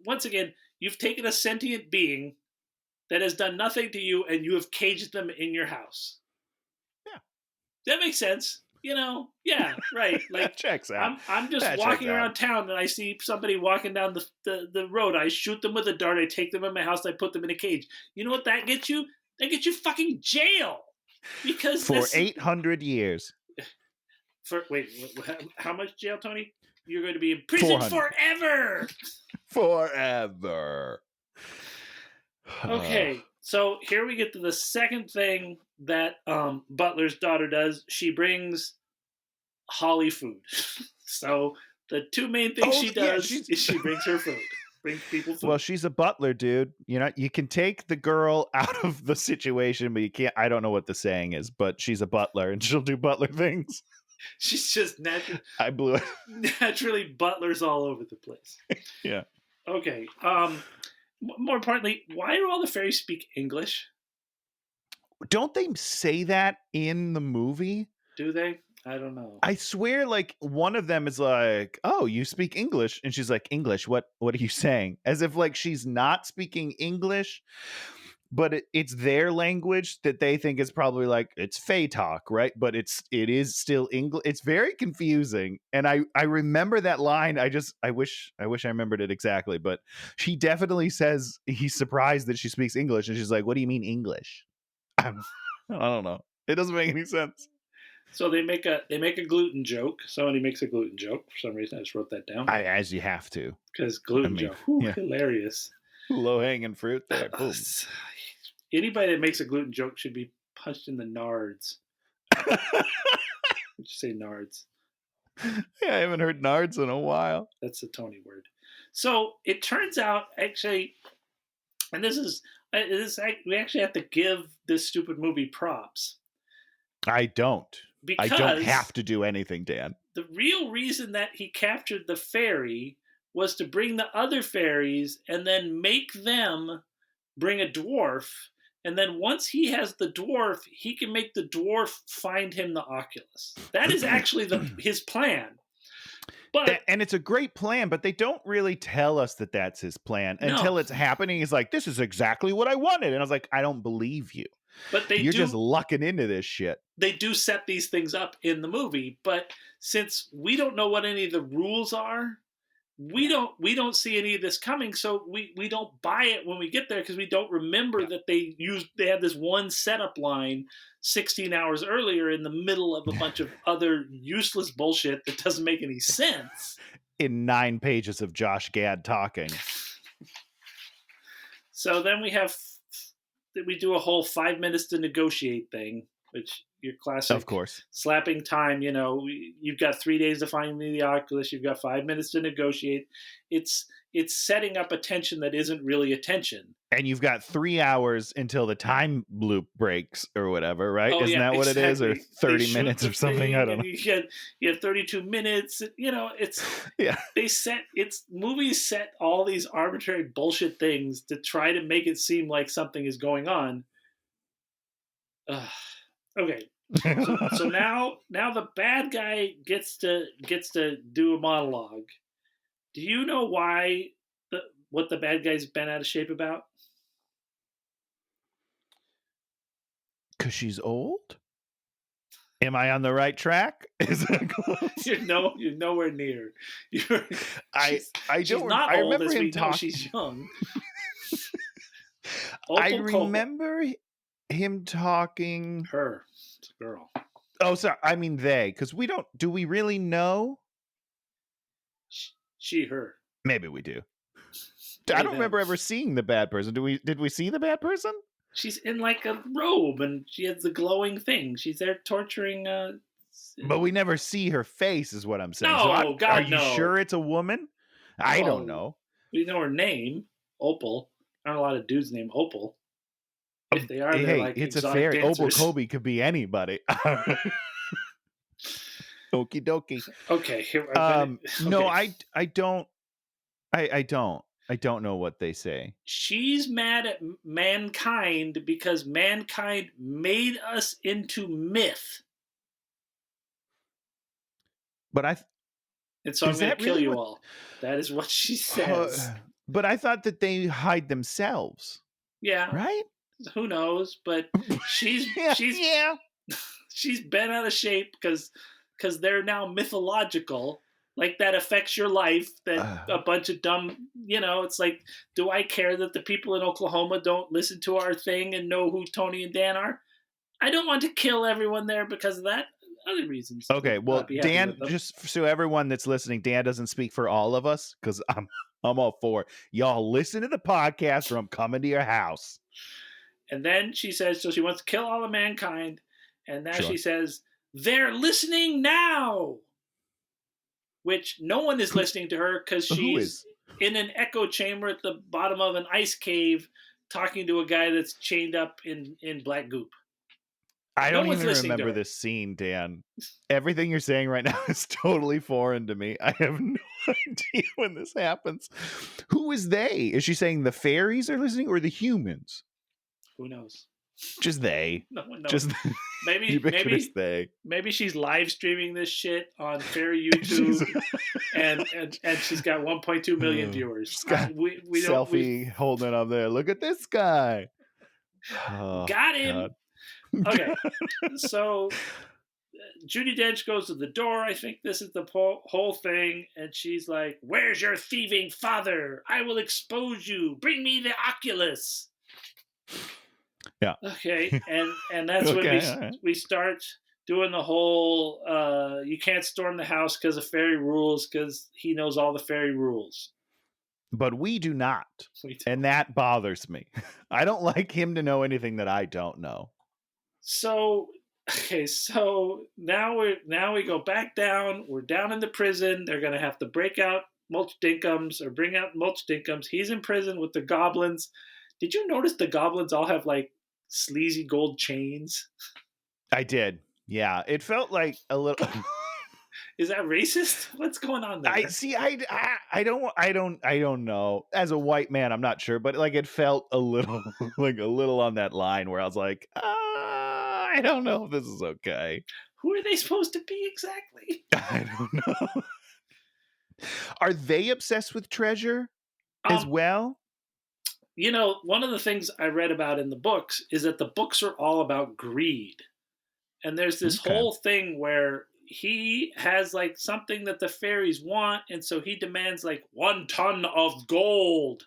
once again, you've taken a sentient being that has done nothing to you, and you have caged them in your house. Yeah, that makes sense. Yeah, right. Like, checks out. I'm just walking around town, and I see somebody walking down the road. I shoot them with a dart. I take them in my house. I put them in a cage. You know what that gets you? That gets you fucking jail. Because for 800 years. How much jail, Tony? You're going to be in prison forever. Forever. Okay, so here we get to the second thing that Butler's daughter does. She brings Holly food. So the two main things she does is she brings her food. Brings people food. Well, she's a butler, dude. You can take the girl out of the situation, but you can't. I don't know what the saying is, but she's a butler and she'll do butler things. She's just I blew it. Naturally butlers all over the place. Yeah. Okay. More importantly, why do all the fairies speak English? Don't they say that in the movie? Do they? I don't know. I swear, like, one of them is like, "Oh, you speak English," and she's like, "English? What are you saying?" As if like she's not speaking English, but it's their language that they think is probably like it's Fey talk, right? But it is still English. It's very confusing, and I remember that line. I wish I remembered it exactly, but she definitely says he's surprised that she speaks English, and she's like, "What do you mean English?" I don't know. It doesn't make any sense. So they make a gluten joke. Somebody makes a gluten joke for some reason. I just wrote that down As you have to. because gluten joke, yeah. hilarious. Low hanging fruit there. Boom. Anybody that makes a gluten joke should be punched in the nards. Just say nards. Yeah, I haven't heard nards in a while. That's the Tony word. So it turns out, actually, and this is we actually have to give this stupid movie props. I don't Because have to do anything, Dan. the real reason that he captured the fairy was to bring the other fairies and then make them bring a dwarf. And then once he has the dwarf, he can make the dwarf find him the Oculus. That is actually his plan. But and it's a great plan, but they don't really tell us that that's his plan until it's happening. He's like, "This is exactly what I wanted," and I was like, "I don't believe you." But you're just lucking into this shit. They do set these things up in the movie, but since we don't know what any of the rules are, we don't see any of this coming, so we don't buy it when we get there because we don't remember that they had this one setup line 16 hours earlier in the middle of a bunch of other useless bullshit that doesn't make any sense. In 9 pages of Josh Gad talking. So then we do a whole 5 minutes to negotiate thing, which your classic, of course, slapping time. You've got 3 days to find me the Oculus. You've got 5 minutes to negotiate. It's setting up a tension that isn't really a tension. And you've got 3 hours until the time loop breaks or whatever, right? Isn't that what it is? Or 30 minutes or something? I don't know. You have 32 minutes. Movies set all these arbitrary bullshit things to try to make it seem like something is going on. Okay. So now the bad guy gets to do a monologue. Do you know what the bad guy's been out of shape about? Because she's old? Am I on the right track? Is that close? You're nowhere near. She's not I old remember as him we know talking. she's young. I remember him talking. Her. It's a girl. Oh, sorry. I mean they. Because do we really know? She, her. Maybe we do. I don't remember ever seeing the bad person. Did we see the bad person? She's in like a robe and she has the glowing thing. She's there torturing. But we never see her face, is what I'm saying. No, are you sure it's a woman? I don't know. We know her name, Opal. Aren't a lot of dudes named Opal. If they are, they're like it's a fairy. Dancers. Opal Kobe could be anybody. Okie dokie. Okay. No, I don't. I don't know what they say. She's mad at mankind because mankind made us into myth. But and so I'm going to kill you all. That is what she says. But I thought that they hide themselves. Yeah. Right? Who knows? But she's been out of shape because they're now mythological. Like that affects your life, that a bunch of dumb, it's like, do I care that the people in Oklahoma don't listen to our thing and know who Tony and Dan are? I don't want to kill everyone there because of that. Other reasons. Okay, well, Dan, just so everyone that's listening, Dan doesn't speak for all of us because I'm all for it. Y'all listen to the podcast or I'm coming to your house. And then she says, so she wants to kill all of mankind. And now she says, they're listening now. Which no one is listening to her because she's in an echo chamber at the bottom of an ice cave talking to a guy that's chained up in black goop. I don't even remember this scene, Dan. Everything you're saying right now is totally foreign to me. I have no idea when this happens. Who is they? Is she saying the fairies are listening or the humans? Who knows? Just they. No one knows. Just maybe she's live streaming this shit on fairy YouTube, and she's got 1.2 million viewers. She's got we selfie holding up there. Look at this guy. Got him. God. Okay, so Judi Dench goes to the door. I think this is the whole thing, and she's like, "Where's your thieving father? I will expose you. Bring me the Oculus." Yeah. Okay, and that's when we start doing the whole you can't storm the house because of fairy rules, because he knows all the fairy rules. But we do not. And that bothers me. I don't like him to know anything that I don't know. So now we go back down. We're down in the prison. They're gonna have to break out Mulch Dinkums or bring out Mulch Dinkums. He's in prison with the goblins. Did you notice the goblins all have like sleazy gold chains? I did. Yeah, it felt like a little. Is that racist? What's going on there? I don't know. As a white man, I'm not sure, but like it felt a little like a little on that line where I was like, I don't know if this is okay. Who are they supposed to be exactly? I don't know. Are they obsessed with treasure as well? You know, one of the things I read about in the books is that the books are all about greed. And there's this whole thing where he has like something that the fairies want, and so he demands like 1 ton of gold.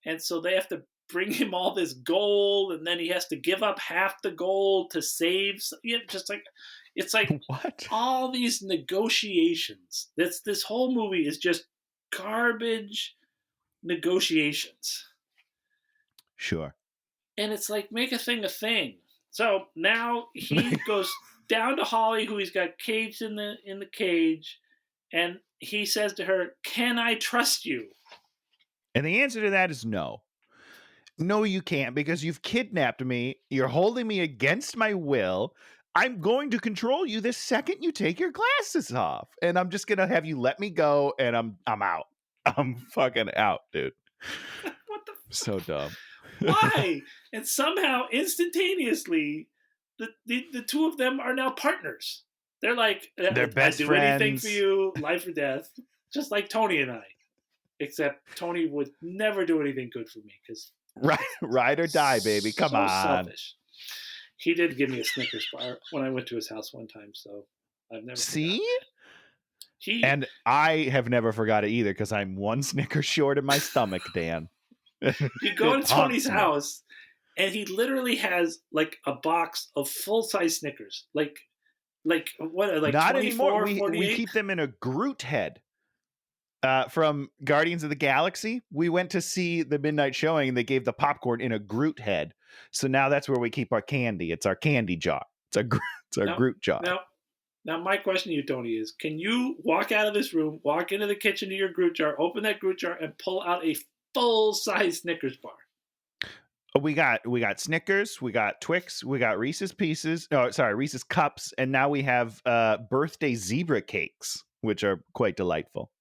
And so they have to bring him all this gold, and then he has to give up half the gold to save. Just like it's like what? All these negotiations. This whole movie is just garbage negotiations. Sure. And it's like, make a thing a thing. So now he goes down to Holly, who he's got caged in the cage, and he says to her, "Can I trust you?" And the answer to that is no. No, you can't, because you've kidnapped me. You're holding me against my will. I'm going to control you the second you take your glasses off. And I'm just going to have you let me go, and I'm out. I'm fucking out, dude. What the fuck? So dumb. Why? And somehow, instantaneously, the two of them are now partners. They're like, they're best I do friends. anything for you, life or death. Just like Tony and I. Except Tony would never do anything good for me because ride or die, baby. Come on. Selfish. He did give me a Snickers bar when I went to his house one time, so I've never. See? And I have never forgot it either because I'm one Snickers short in my stomach, Dan. You go to Tony's house, and he literally has like a box of full-size Snickers, like what? Like not 24, anymore. We keep them in a Groot head. From Guardians of the Galaxy, we went to see the midnight showing, and they gave the popcorn in a Groot head. So now that's where we keep our candy. It's our candy jar. It's our Groot jar. Now, my question to you, Tony, is: can you walk out of this room, walk into the kitchen to your Groot jar, open that Groot jar, and pull out a full-size Snickers bar? We got Snickers, we got Twix, we got Reese's Reese's Cups, and now we have birthday zebra cakes, which are quite delightful.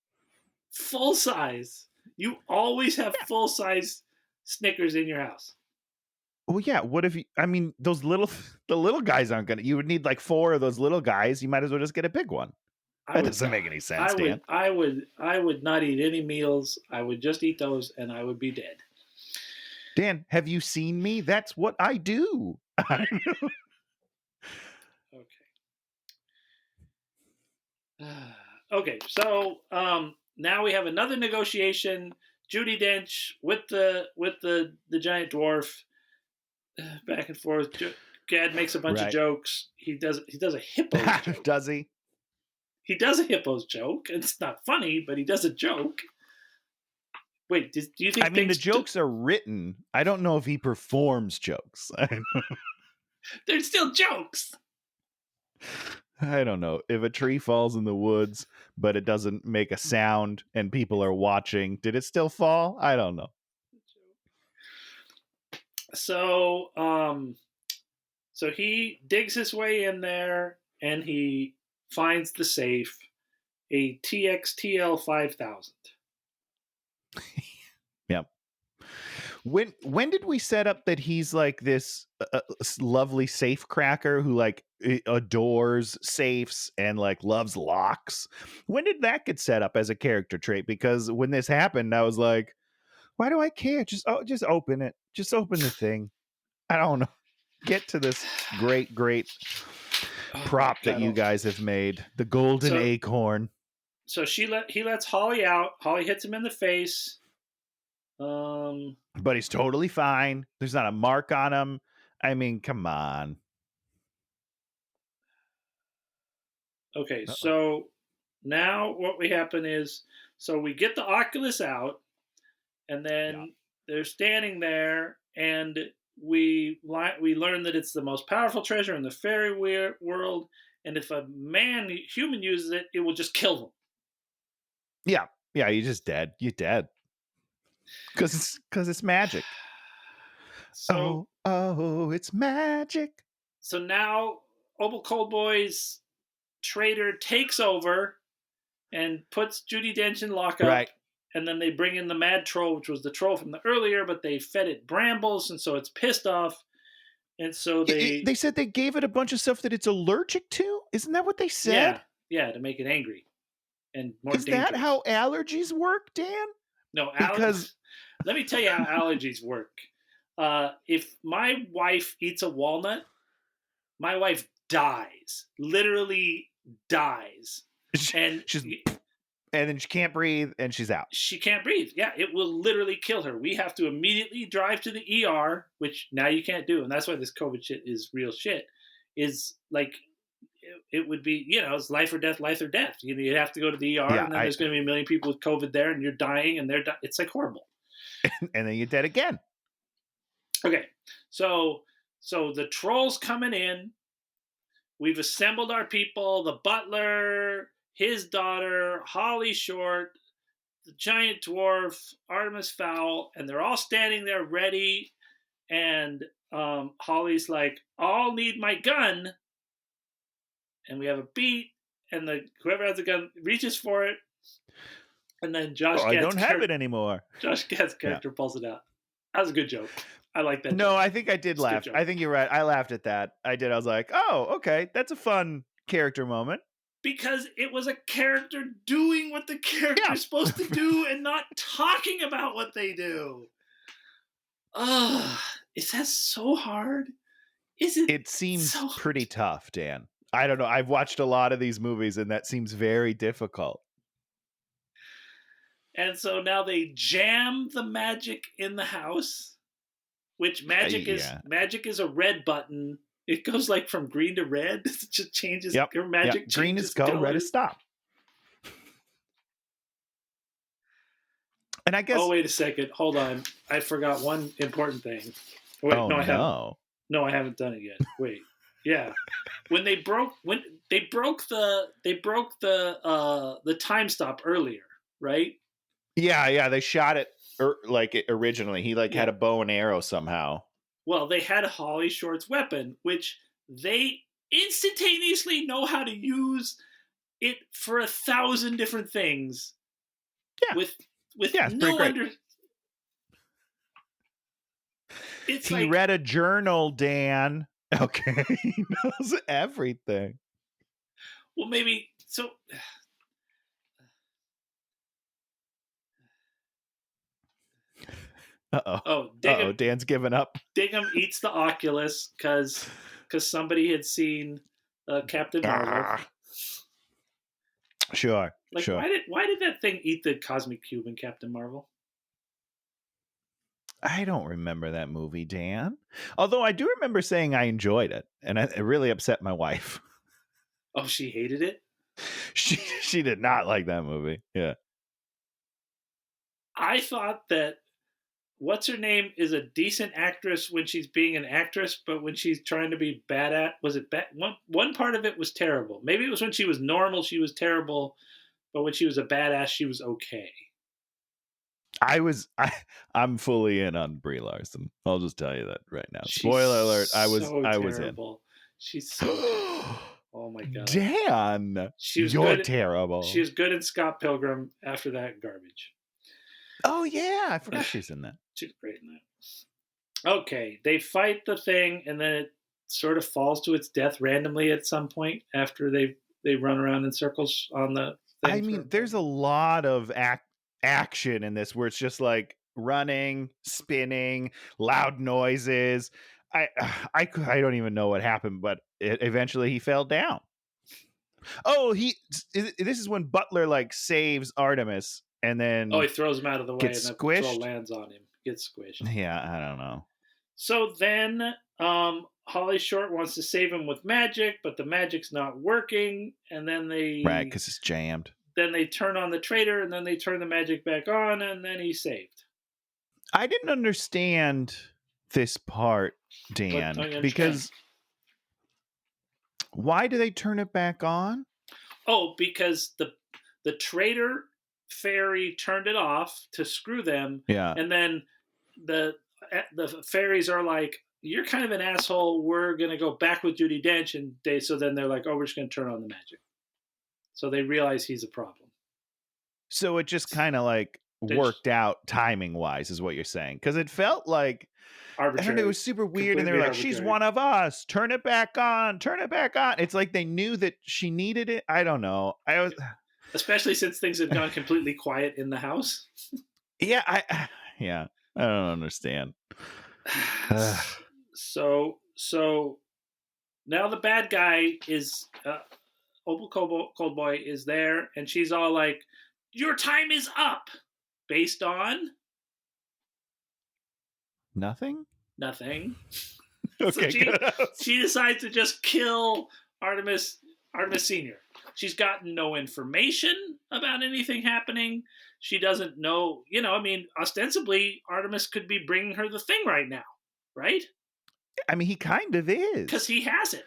Full size. You always have full size Snickers in your house. Well, yeah. What if the little guys aren't gonna. You would need like 4 of those little guys. You might as well just get a big one. That doesn't make any sense, Dan. I would not eat any meals. I would just eat those, and I would be dead. Dan, have you seen me? That's what I do. Okay. Okay. So, now we have another negotiation. Judi Dench with the giant dwarf, back and forth. Gad makes a bunch of jokes. He does a hippo joke. Does he? He does a hippo's joke. It's not funny, but he does a joke. Wait, do you think? The jokes are written. I don't know if he performs jokes. They're still jokes. I don't know. If a tree falls in the woods, but it doesn't make a sound and people are watching, did it still fall? I don't know. So, so he digs his way in there and he finds the safe, a TXTL 5000. Yep. When did we set up that he's like this lovely safe cracker who like adores safes and like loves locks? When did that get set up as a character trait? Because when this happened, I was like, why do I care? Just open it. Just open the thing. I don't know. Get to this great prop that you guys have made, the golden acorn. So he lets Holly out. Holly hits him in the face. But he's totally fine. There's not a mark on him. I mean, come on. Okay, so now what we happen is, so we get the Oculus out, and then they're standing there, and we learn that it's the most powerful treasure in the fairy world, and if a human uses it, it will just kill them. Yeah, you're just dead. You're dead. Because it's magic. So, it's magic. So now Opal Coldboy's traitor takes over and puts Judi Dench in lockup. Right. And then they bring in the mad troll, which was the troll from the earlier, but they fed it brambles, and so it's pissed off. And so they said they gave it a bunch of stuff that it's allergic to. Isn't that what they said? Yeah, to make it angry and more Is dangerous. that how allergies work, Dan? No, because let me tell you how allergies work. If my wife eats a walnut, my wife dies. Literally dies. And then she can't breathe and she's out. She can't breathe. Yeah, it will literally kill her. We have to immediately drive to the ER, which now you can't do. And that's why this COVID shit is real shit. Is like, it would be, it's life or death, life or death. You'd have to go to the ER, and then there's going to be a million people with COVID there, and you're dying, and they're dying. It's like horrible. And then you're dead again. Okay, so the troll's coming in. We've assembled our people, the butler, his daughter, Holly Short, the giant dwarf, Artemis Fowl, and they're all standing there ready. And Holly's like, I'll need my gun. And we have a beat, and whoever has the gun reaches for it. And then Josh Gad's I don't have it anymore. Josh Gad's character pulls it out. That was a good joke. I like that. No, joke. I think I did laugh. I think you're right. I laughed at that. I did. I was like, oh, okay. That's a fun character moment. Because it was a character doing what the character is supposed to do and not talking about what they do. Is that so hard? It seems so pretty tough, Dan. I don't know. I've watched a lot of these movies, and that seems very difficult. And so now they jam the magic in the house, which magic is a red button. It goes like from green to red. It just changes. Your magic changes. Green is go, colors. red is stop. And I guess. Oh, wait a second. Hold on. I forgot one important thing. Wait, I haven't. No, I haven't done it yet. Wait. Yeah. When they broke the time stop earlier, right? Yeah, they shot it originally. He had a bow and arrow somehow. Well, they had Holly Short's weapon, which they instantaneously know how to use it for 1,000 different things. Yeah. With no under. He read a journal, Dan. Okay, he knows everything. Well, maybe so. Dan's given up. Diggum eats the Oculus because somebody had seen Captain Marvel. Sure. Why did that thing eat the cosmic cube in Captain Marvel? I don't remember that movie, Dan. Although I do remember saying I enjoyed it, and it really upset my wife. Oh, she hated it? She did not like that movie. Yeah. I thought that what's her name is a decent actress when she's being an actress, but when she's trying to be bad at, one part of it was terrible. Maybe it was when she was normal, she was terrible, but when she was a badass, she was okay. I'm fully in on Brie Larson. I'll just tell you that right now. Spoiler alert, I was in. She's so oh my god. Dan, you're terrible. She was good in Scott Pilgrim after that garbage. Oh yeah, I forgot she's in that. She's great in that. Okay, they fight the thing, and then it sort of falls to its death randomly at some point after they run around in circles on the thing. I mean, there's a lot of action in this where it's just like running, spinning, loud noises. I don't even know what happened, but eventually he fell down. Oh, this is when Butler like saves Artemis and then he throws him out of the way and gets the patrol squished. lands on him. Gets squished. Yeah, I don't know. So then Holly Short wants to save him with magic, but the magic's not working, and then Right, because it's jammed. Then they turn on the traitor, and then they turn the magic back on, and then he's saved. I didn't understand this part, Dan, because why do they turn it back on? Oh, because the traitor fairy turned it off to screw them. Yeah. And then the fairies are like, you're kind of an asshole. We're going to go back with Judi Dench. And so then they're like, oh, we're just going to turn on the magic. So they realize he's a problem. So it just kind of like worked out timing wise is what you're saying. Because it felt like arbitrary. I don't know, it was super weird. And they were like, she's one of us. Turn it back on. Turn it back on. It's like they knew that she needed it. I don't know. Especially since things had gone completely quiet in the house. Yeah. I don't understand. So now the bad guy is Opal Cold Boy is there, and she's all like, "Your time is up," based on nothing. Okay, so she decides to just kill Artemis Senior. She's gotten no information about anything happening. She doesn't know, I mean, ostensibly, Artemis could be bringing her the thing right now, right? I mean, he kind of is. Because he has it.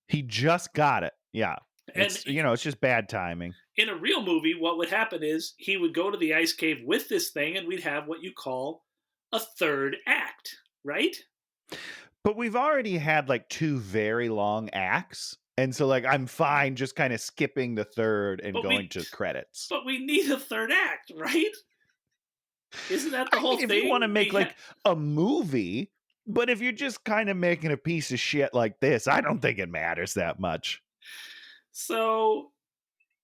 He just got it. Yeah. It's just bad timing. In a real movie, what would happen is he would go to the ice cave with this thing, and we'd have what you call a third act, right? But we've already had like 2 very long acts. And so, like, I'm fine just kind of skipping the third and going to credits. But we need a third act, right? Isn't that the whole thing? If you want to make, a movie, but if you're just kind of making a piece of shit like this, I don't think it matters that much. So,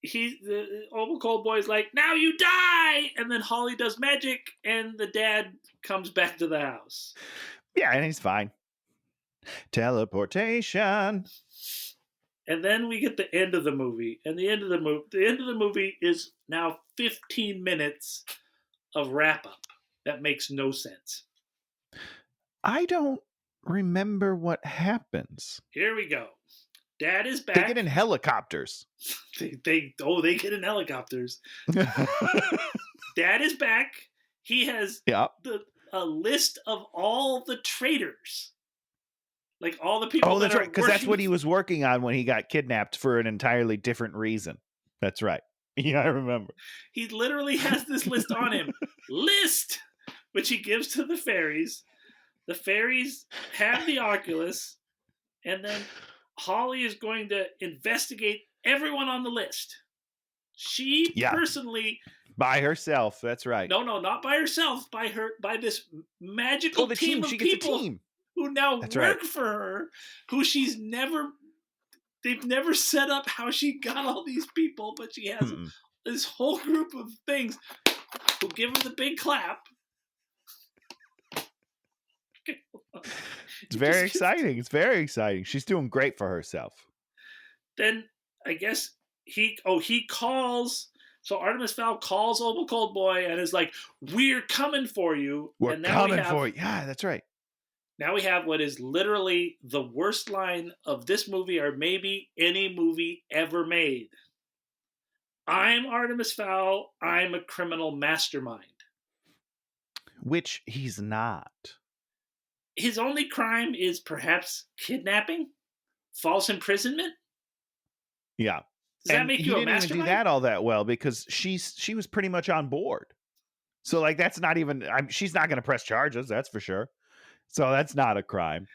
the Opal Cold Boy's like, now you die! And then Holly does magic, and the dad comes back to the house. Yeah, and he's fine. Teleportation. And then we get the end of the movie. And the end of the movie is now 15 minutes of wrap-up. That makes no sense. I don't remember what happens. Here we go. Dad is back. They get in helicopters. They get in helicopters. Dad is back. He has a list of all the traitors. Like all the people. Oh, that's right. Because that's what he was working on when he got kidnapped for an entirely different reason. That's right. Yeah, I remember. He literally has this list on him. List! Which he gives to the fairies. The fairies have the Oculus. And then Holly is going to investigate everyone on the list. She personally... By herself. That's right. No, not by herself. By this magical team of people who now work for her, who they've never set up how she got all these people, but she has this whole group of things who give her the big clap. It's very exciting. It's very exciting. She's doing great for herself. Then I guess he calls. So Artemis Fowl calls Opal Cold Boy and is like, "We're coming for you." We're coming for you. Yeah, that's right. Now we have what is literally the worst line of this movie, or maybe any movie ever made. I'm Artemis Fowl. I'm a criminal mastermind. Which he's not. His only crime is perhaps kidnapping, false imprisonment. Yeah. Does that make you a mastermind? He didn't even do that all that well because she was pretty much on board. So like that's not even. She's not going to press charges. That's for sure. So that's not a crime.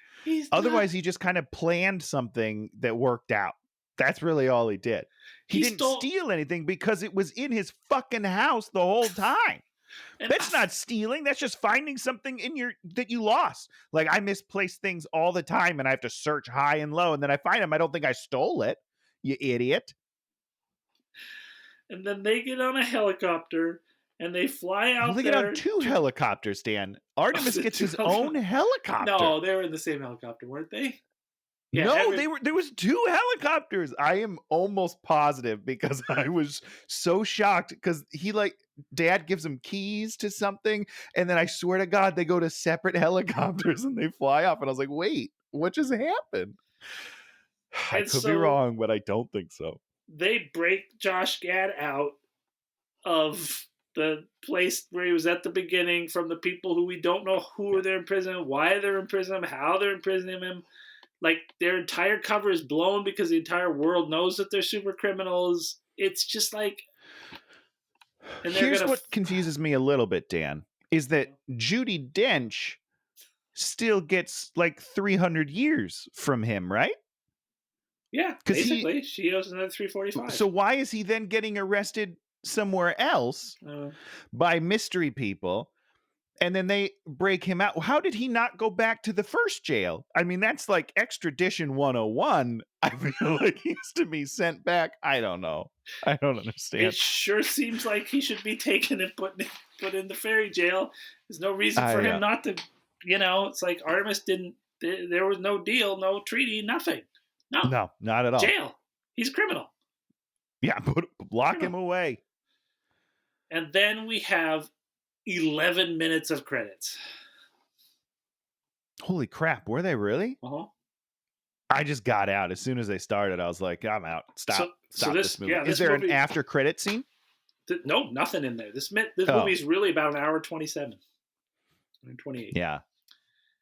Otherwise, he just kind of planned something that worked out. That's really all he did. He didn't steal anything because it was in his fucking house the whole time. And That's not stealing. That's just finding something that you lost. Like, I misplace things all the time and I have to search high and low, and then I find them. I don't think I stole it, you idiot. And then they get on a helicopter and they fly out Well, they there. get on two helicopters, Dan. Artemis gets his own helicopter. No, they were in the same helicopter, weren't they? Yeah, no, there was two helicopters. I am almost positive, because I was so shocked, because Dad gives him keys to something, and then I swear to God, they go to separate helicopters and they fly off. And I was like, wait, what just happened? I could be wrong, but I don't think so. They break Josh Gad out of the place where he was at the beginning from the people who we don't know who they're imprisoning, why they're imprisoning him, how they're imprisoning him. Like, their entire cover is blown because the entire world knows that they're super criminals. It's just like... Here's what confuses me a little bit, Dan, is that Judi Dench still gets like 300 years from him, right? Yeah, basically. She owes another 345. So why is he then getting arrested somewhere else by mystery people? And then they break him out. How did he not go back to the first jail? I mean, that's like extradition 101. I feel like he's to be sent back. I don't know. I don't understand. It sure seems like he should be taken and put in the fairy jail. There's no reason for him not to, it's like Artemis didn't, there was no deal, no treaty, nothing. No, not at all. Jail. He's a criminal. Yeah, lock him away. And then we have 11 minutes of credits. Holy crap, were they really? Uh-huh. I just got out. As soon as they started, I was like, I'm out. Stop this movie. Yeah, Is there an after credit scene? No, nothing in there. This movie's really about an hour 27. 28.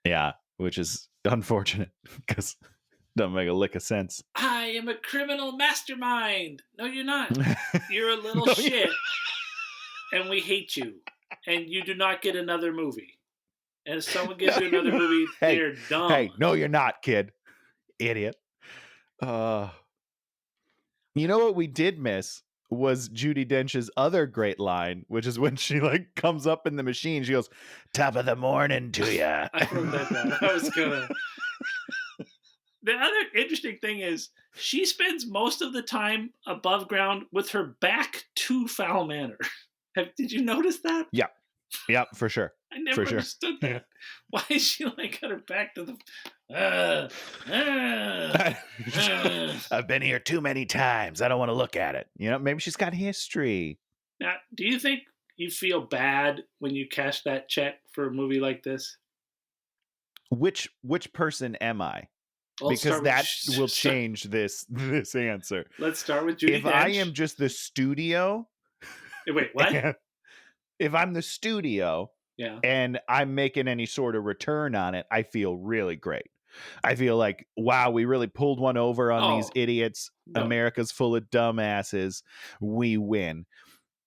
Yeah, which is unfortunate, because it doesn't make a lick of sense. I am a criminal mastermind. No, you're not. You're a little shit. And we hate you. And you do not get another movie. And if someone gives you another movie, they're dumb. Hey, no, you're not, kid. Idiot. You know what we did miss was Judi Dench's other great line, which is when she comes up in the machine. She goes, "Top of the morning to ya." I wrote that down. I was gonna. The other interesting thing is she spends most of the time above ground with her back to Fowl Manor. Did you notice that? Yeah, for sure. I never understood that. Why is she got her back to the... I've been here too many times. I don't want to look at it. Maybe she's got history. Now, do you think you feel bad when you cash that check for a movie like this? Which person am I? Because that will change this answer. Let's start with Judi Dench. If I am just the studio... Wait, what? If I'm the studio and I'm making any sort of return on it, I feel really great. I feel like, wow, we really pulled one over on these idiots. No. America's full of dumbasses. We win.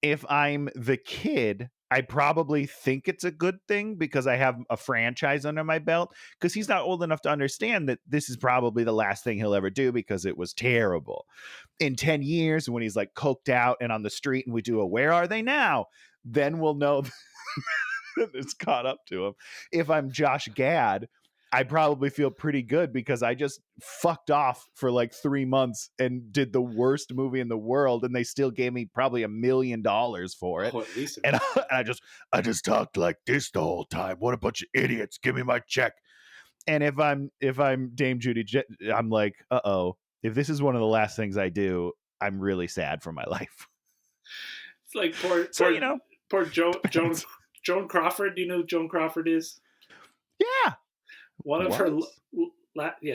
If I'm the kid, I probably think it's a good thing because I have a franchise under my belt, because he's not old enough to understand that this is probably the last thing he'll ever do because it was terrible. In 10 years, when he's coked out and on the street and we do a "Where Are They Now?" then we'll know that it's caught up to him. If I'm Josh Gad, I probably feel pretty good because I just fucked off for 3 months and did the worst movie in the world, and they still gave me probably $1 million for it. Oh, at least and I just talked like this the whole time. What a bunch of idiots! Give me my check. And if I'm Dame Judi, I'm like, uh-oh. If this is one of the last things I do, I'm really sad for my life. It's like poor Joan Crawford. Do you know who Joan Crawford is? Yeah. One of her,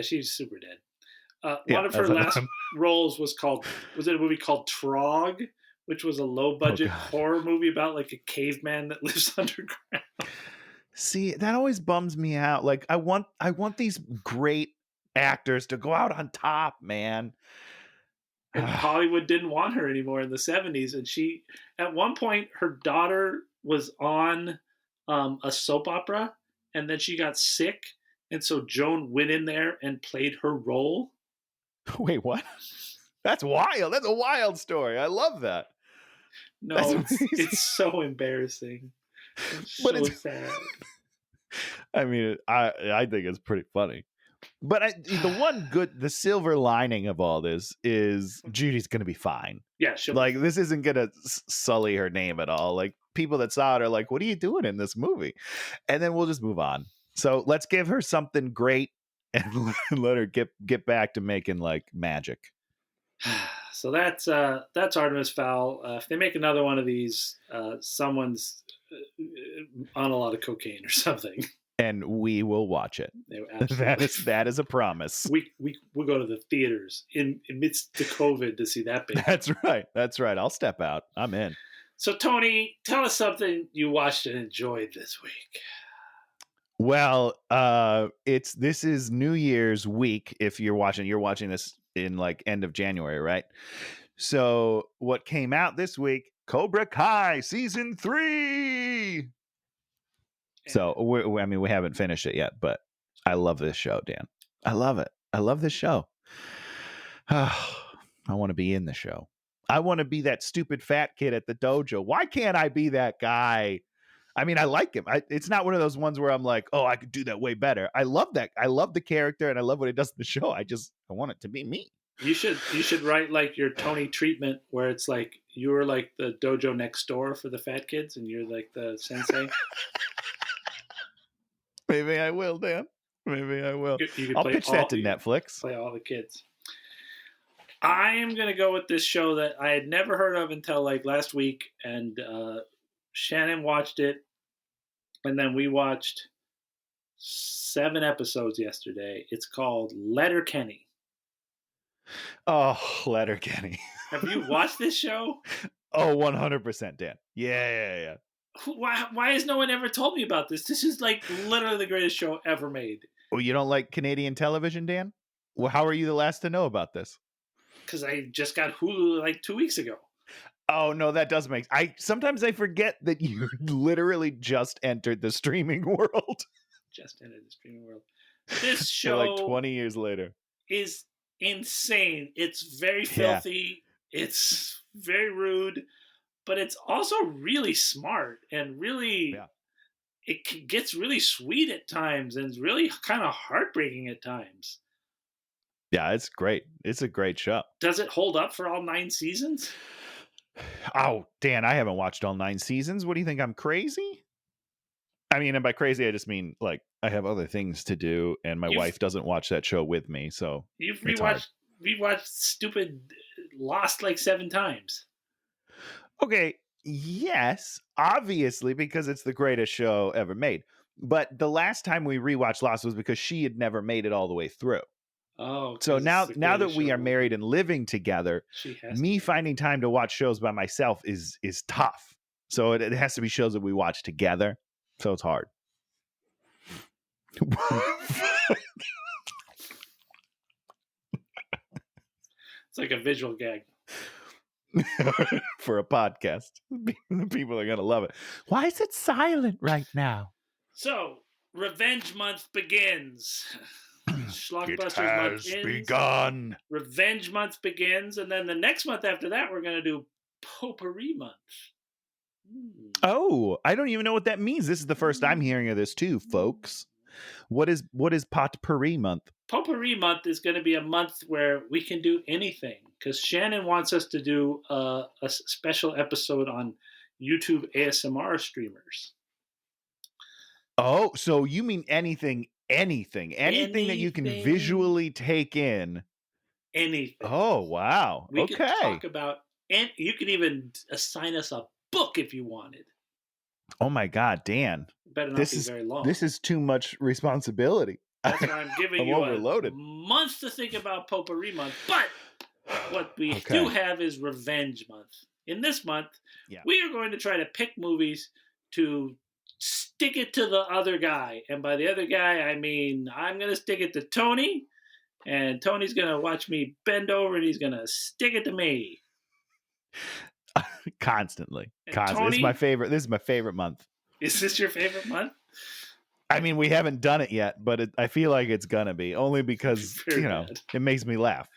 she's super dead. One of her last roles was in a movie called Trog, which was a low budget horror movie about a caveman that lives underground. See, that always bums me out. I want these great actors to go out on top, man. And Hollywood didn't want her anymore in the 70s. And she, at one point, her daughter was on a soap opera, and then she got sick. And so Joan went in there and played her role. Wait, what? That's a wild story. I love that. No, it's so embarrassing. But So sad. I mean, I think it's pretty funny. But the silver lining of all this is Judy's going to be fine. Yeah, she'll Like, this isn't going to sully her name at all. Like, people that saw it are like, what are you doing in this movie? And then we'll just move on. So let's give her something great and let her get back to making like magic. So that's Artemis Fowl. If they make another one of these, someone's on a lot of cocaine or something. And we will watch it. That is a promise. We'll go to the theaters amidst the COVID to see that baby. That's right. I'll step out. I'm in. So Tony, tell us something you watched and enjoyed this week. Well, this is New Year's week. If you're watching this in like end of January, right? So what came out this week? Cobra Kai season 3. So we haven't finished it yet, but I love this show, Dan. I love it. I love this show. I want to be in the show. I want to be that stupid fat kid at the dojo. Why can't I be that guy? I mean, I like him. It's not one of those ones where I'm like, oh, I could do that way better. I love that. I love the character and I love what he does in the show. I want it to be me. You should write like your Tony treatment where it's like you're like the dojo next door for the fat kids and you're like the sensei. Maybe I will, Dan. Maybe I will. You I'll pitch that to Netflix. Play all the kids. I am going to go with this show that I had never heard of until like last week. And Shannon watched it. And then we watched 7 episodes yesterday. It's called Letterkenny. Oh, Letterkenny. Have you watched this show? Oh, 100%, Dan. Yeah. Why has no one ever told me about this? This is like literally the greatest show ever made. Well, you don't like Canadian television, Dan? Well, how are you the last to know about this? Because I just got Hulu like 2 weeks ago. Oh, no, that does make... Sometimes I forget that you literally just entered the streaming world. Just entered the streaming world. This show... like 20 years later. ...is insane. It's very filthy. Yeah. It's very rude. But it's also really smart and really... Yeah. It gets really sweet at times and it's really kind of heartbreaking at times. Yeah, it's great. It's a great show. Does it hold up for all 9 seasons? Oh, Dan, I haven't watched all 9 seasons. What do you think? I'm crazy? I mean, and by crazy, I just mean like I have other things to do and my wife doesn't watch that show with me. So you've rewatched stupid Lost like 7 times. Okay. Yes, obviously, because it's the greatest show ever made. But the last time we rewatched Lost was because she had never made it all the way through. Oh, so now that we are married and living together, me finding time to watch shows by myself is tough. So it has to be shows that we watch together. So it's hard. It's like a visual gag. For a podcast. People are going to love it. Why is it silent right now? So, Revenge Month begins. Schlockbusters Month ends. Begun. Revenge Month begins. And then the next month after that, we're going to do Potpourri Month. Oh, I don't even know what that means. This is the first I'm hearing of this too, folks. What is Potpourri Month? Potpourri Month is going to be a month where we can do anything because Shannon wants us to do a special episode on YouTube ASMR streamers. Oh, so you mean anything that you can visually take in? Anything. Oh, wow. We could talk about, and you could even assign us a book if you wanted. Oh my God, Dan. Better not be very long. This is too much responsibility. That's why I'm giving you overloaded. A month to think about Potpourri Month. But what we do have is Revenge Month. In this month, we are going to try to pick movies to stick it to the other guy. And by the other guy, I mean I'm going to stick it to Tony. And Tony's going to watch me bend over and he's going to stick it to me. Constantly. Tony, this is my favorite month. Is this your favorite month? I mean, we haven't done it yet, but I feel like it's gonna be only because it makes me laugh.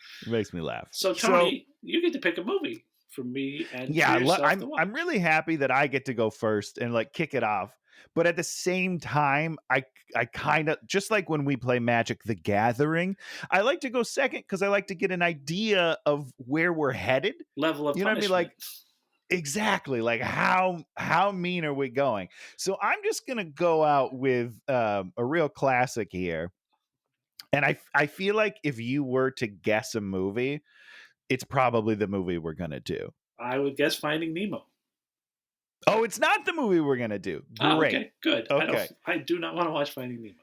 So Tony, you get to pick a movie for me and Yeah, for yourself to I'm watch. really happy that I get to go first and like kick it off. But at the same time, I kind of, just like when we play Magic the Gathering, I like to go second because I like to get an idea of where we're headed. Level of You know what I mean? punishment. Like exactly, like how mean are we going? So I'm just gonna go out with a real classic here. And I feel like if you were to guess a movie, it's probably the movie we're gonna do. I would guess Finding Nemo. Oh, it's not the movie we're gonna do. Oh, Great. okay, good. Okay. I do not want to watch Finding Nemo.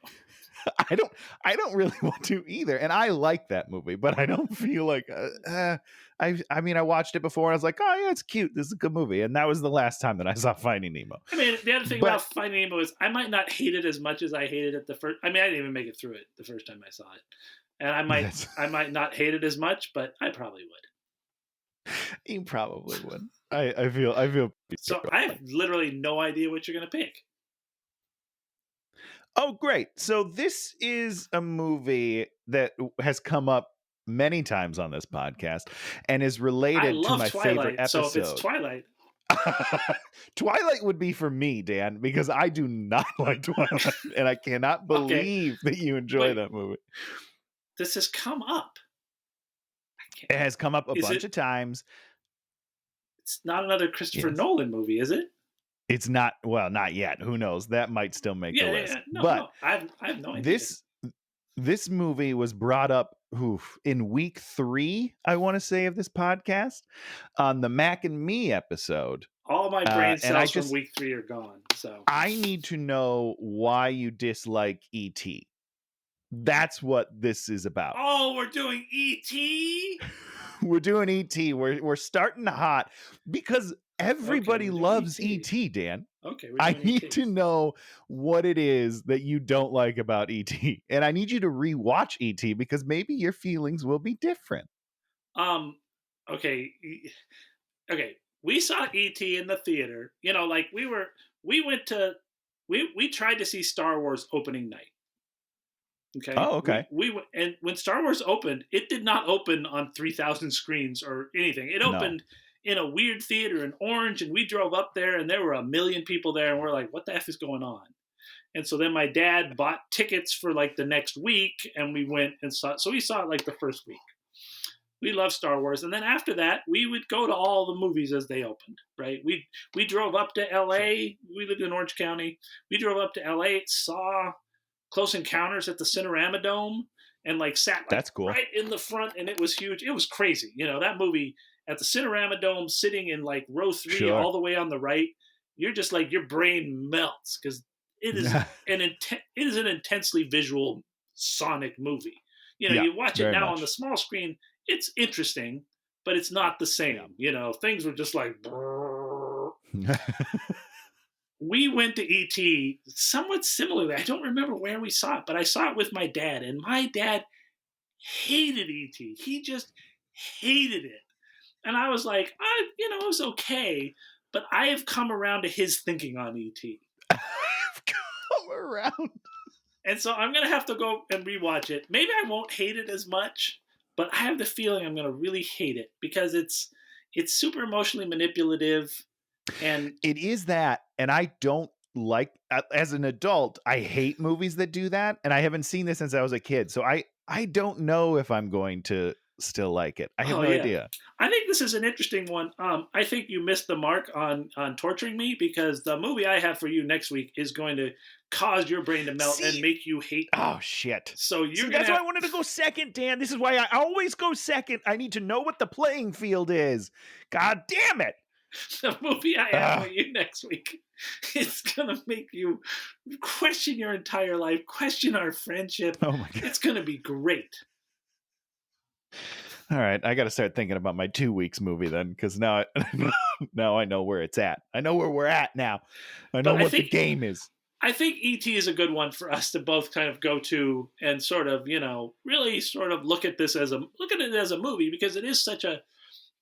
I don't really want to either, and I like that movie, but I don't feel like I mean I watched it before and I was like, oh yeah, it's cute. This is a good movie, and that was the last time that I saw Finding Nemo. I mean, the other thing But about Finding Nemo is I might not hate it as much as I hated it the first. I mean, I didn't even make it through it the first time I saw it, and I might not hate it as much, but I probably would. you probably would. I feel So I have literally no idea what you're gonna pick. Oh, great. So this is a movie that has come up many times on this podcast and is I related to love my favorite Twilight, so if it's episode. Twilight, Twilight would be for me, Dan, because I do not like Twilight, and I cannot okay, believe that you enjoy wait, that movie. this has come up. I It can't. has come up a Is bunch it? of times. It's not another Christopher Yes. Nolan movie, is it? It's not, well, not yet. Who knows? That might still make the Yeah, list. no, But no. I have no idea. this movie was brought up in week 3, I want to say, of this podcast on the Mac and Me episode. All my brain And I cells from just week 3 are gone. So I need to know why you dislike E.T. That's what this is about. oh, we're doing E.T. We're doing E.T. We're starting hot because everybody we're doing loves E.T.. E.T., Dan. Okay, we're I doing need E.T. to know what it is that you don't like about E.T. And I need you to rewatch E.T. because maybe your feelings will be different. Okay, okay. We saw E.T. in the theater. You know, like we tried to see Star Wars opening night. Okay. Oh, okay. And when Star Wars opened, it did not open on 3,000 screens or anything. It No. opened in a weird theater in Orange, and we drove up there, and there were 1 million people there, and we're like, "What the f is going on?" And so then my dad bought tickets for like the next week, and we went and saw it. So we saw it like the first week. We love Star Wars, and then after that, we would go to all the movies as they opened. Right? We drove up to L.A. We lived in Orange County. We drove up to L.A. saw Close Encounters at the Cinerama Dome, and like sat like That's cool. right in the front, and it was huge. It was crazy. You know, that movie at the Cinerama Dome, sitting in like row 3, Sure. all the way on the right. You're just like, your brain melts because it is it is an intensely visual sonic movie. You know, Yeah, you watch it very now much. on the small screen, it's interesting, but it's not the same. Yeah. You know, things were just like brrr. We went to E.T. somewhat similarly. I don't remember where we saw it, but I saw it with my dad, and my dad hated E.T. He just hated it. And I was like, it was okay, but I have come around to his thinking on E.T. I've come around. And so I'm going to have to go and rewatch it. Maybe I won't hate it as much, but I have the feeling I'm going to really hate it because it's super emotionally manipulative. And it is that, and I don't like, as an adult, I hate movies that do that, and I haven't seen this since I was a kid, so I don't know if I'm going to still like it. I have no idea. I think this is an interesting one. I think you missed the mark on torturing me because the movie I have for you next week is going to cause your brain to melt and make you hate me. Oh shit. So that's why I wanted to go second, Dan. This is why I always go second. I need to know what the playing field is. God damn it. The movie I have for you next week is going to make you question your entire life, question our friendship. Oh my God. It's going to be great. All right, I got to start thinking about my 2 weeks movie then, because now I know where it's at. I know where we're at now. I know what the game is. I think E.T. is a good one for us to both kind of go to and sort of, really sort of look at it as a movie because it is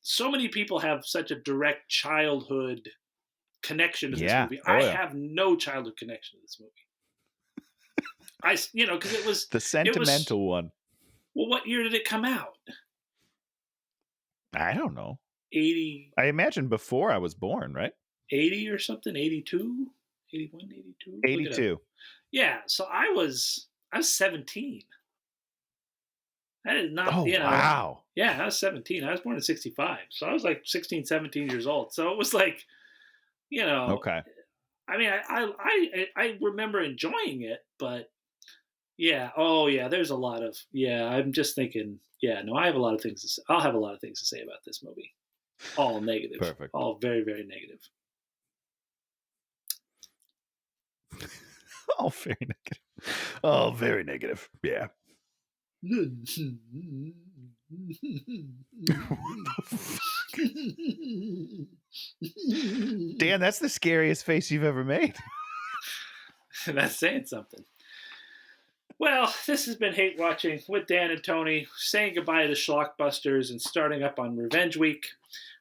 so many people have such a direct childhood connection to this movie. I have no childhood connection to this movie. Because it was the sentimental one. Well, what year did it come out? I don't know. 80, I imagine before I was born, right? 80 or something, 82, 81, 82. Look it up. 82. Yeah, so I was 17. That is not, Oh, you know. wow. Yeah, I was 17. I was born in 65. So I was like 16, 17 years old. So it was like, you know, Okay. I mean, I remember enjoying it, but yeah, oh yeah, there's a lot of, yeah, I'm just thinking, yeah, no, I have a lot of things to say. I'll have a lot of things to say about this movie. All negative. Perfect. All very, very negative. Oh, very negative. Oh, very negative. Yeah. Dan, that's the scariest face you've ever made. That's saying something. Well, this has been Hate Watching with Dan and Tony, saying goodbye to Schlockbusters and starting up on Revenge Week,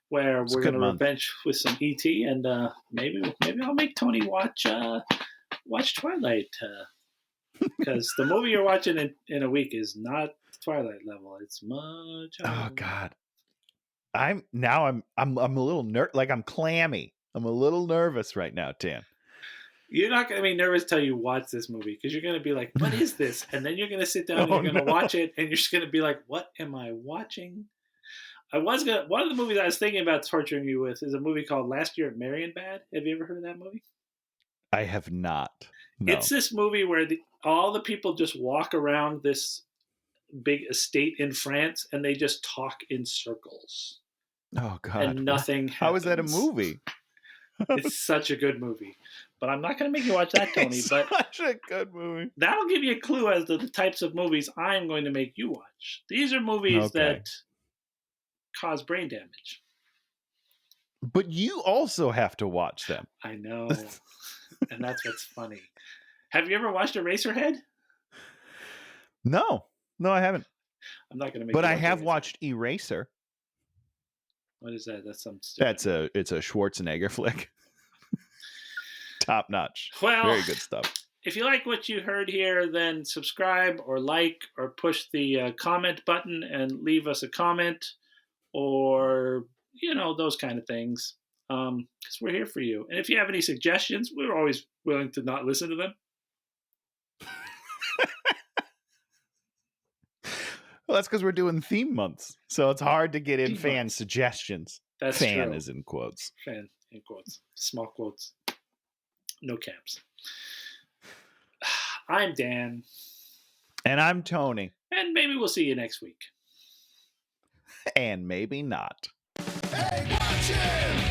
where we're going to revenge with some ET, and maybe I'll make Tony watch Twilight, because the movie you're watching in a week is not Twilight level. It's much. Oh God, I'm a little I'm clammy. I'm a little nervous right now, Dan. You're not going to be nervous till you watch this movie, because you're going to be like, what is this? And then you're going to sit down and you're going to watch it, and you're just going to be like, what am I watching? One of the movies I was thinking about torturing you with is a movie called Last Year at Marienbad. Have you ever heard of that movie? I have not. No. It's this movie where all the people just walk around this big estate in France, and they just talk in circles. Oh God. And nothing happens. How is that a movie? It's such a good movie. But I'm not going to make you watch that, Tony. But such a good movie. That'll give you a clue as to the types of movies I'm going to make you watch. These are movies that cause brain damage. But you also have to watch them. I know. And that's what's funny. Have you ever watched Eraserhead? No, I haven't. I'm not going to make. But I have watched Eraser. What is that? That's some. It's a Schwarzenegger flick. Top notch. Well, very good stuff. If you like what you heard here, then subscribe or like or push the comment button and leave us a comment, or those kind of things. Because we're here for you. And if you have any suggestions, we're always willing to not listen to them. Well, that's because we're doing theme months, so it's hard to get in fan suggestions. That's fan true. is in quotes. Fan in quotes. Small quotes. No caps. I'm Dan. And I'm Tony. And maybe we'll see you next week. And maybe not. Hey, watch him!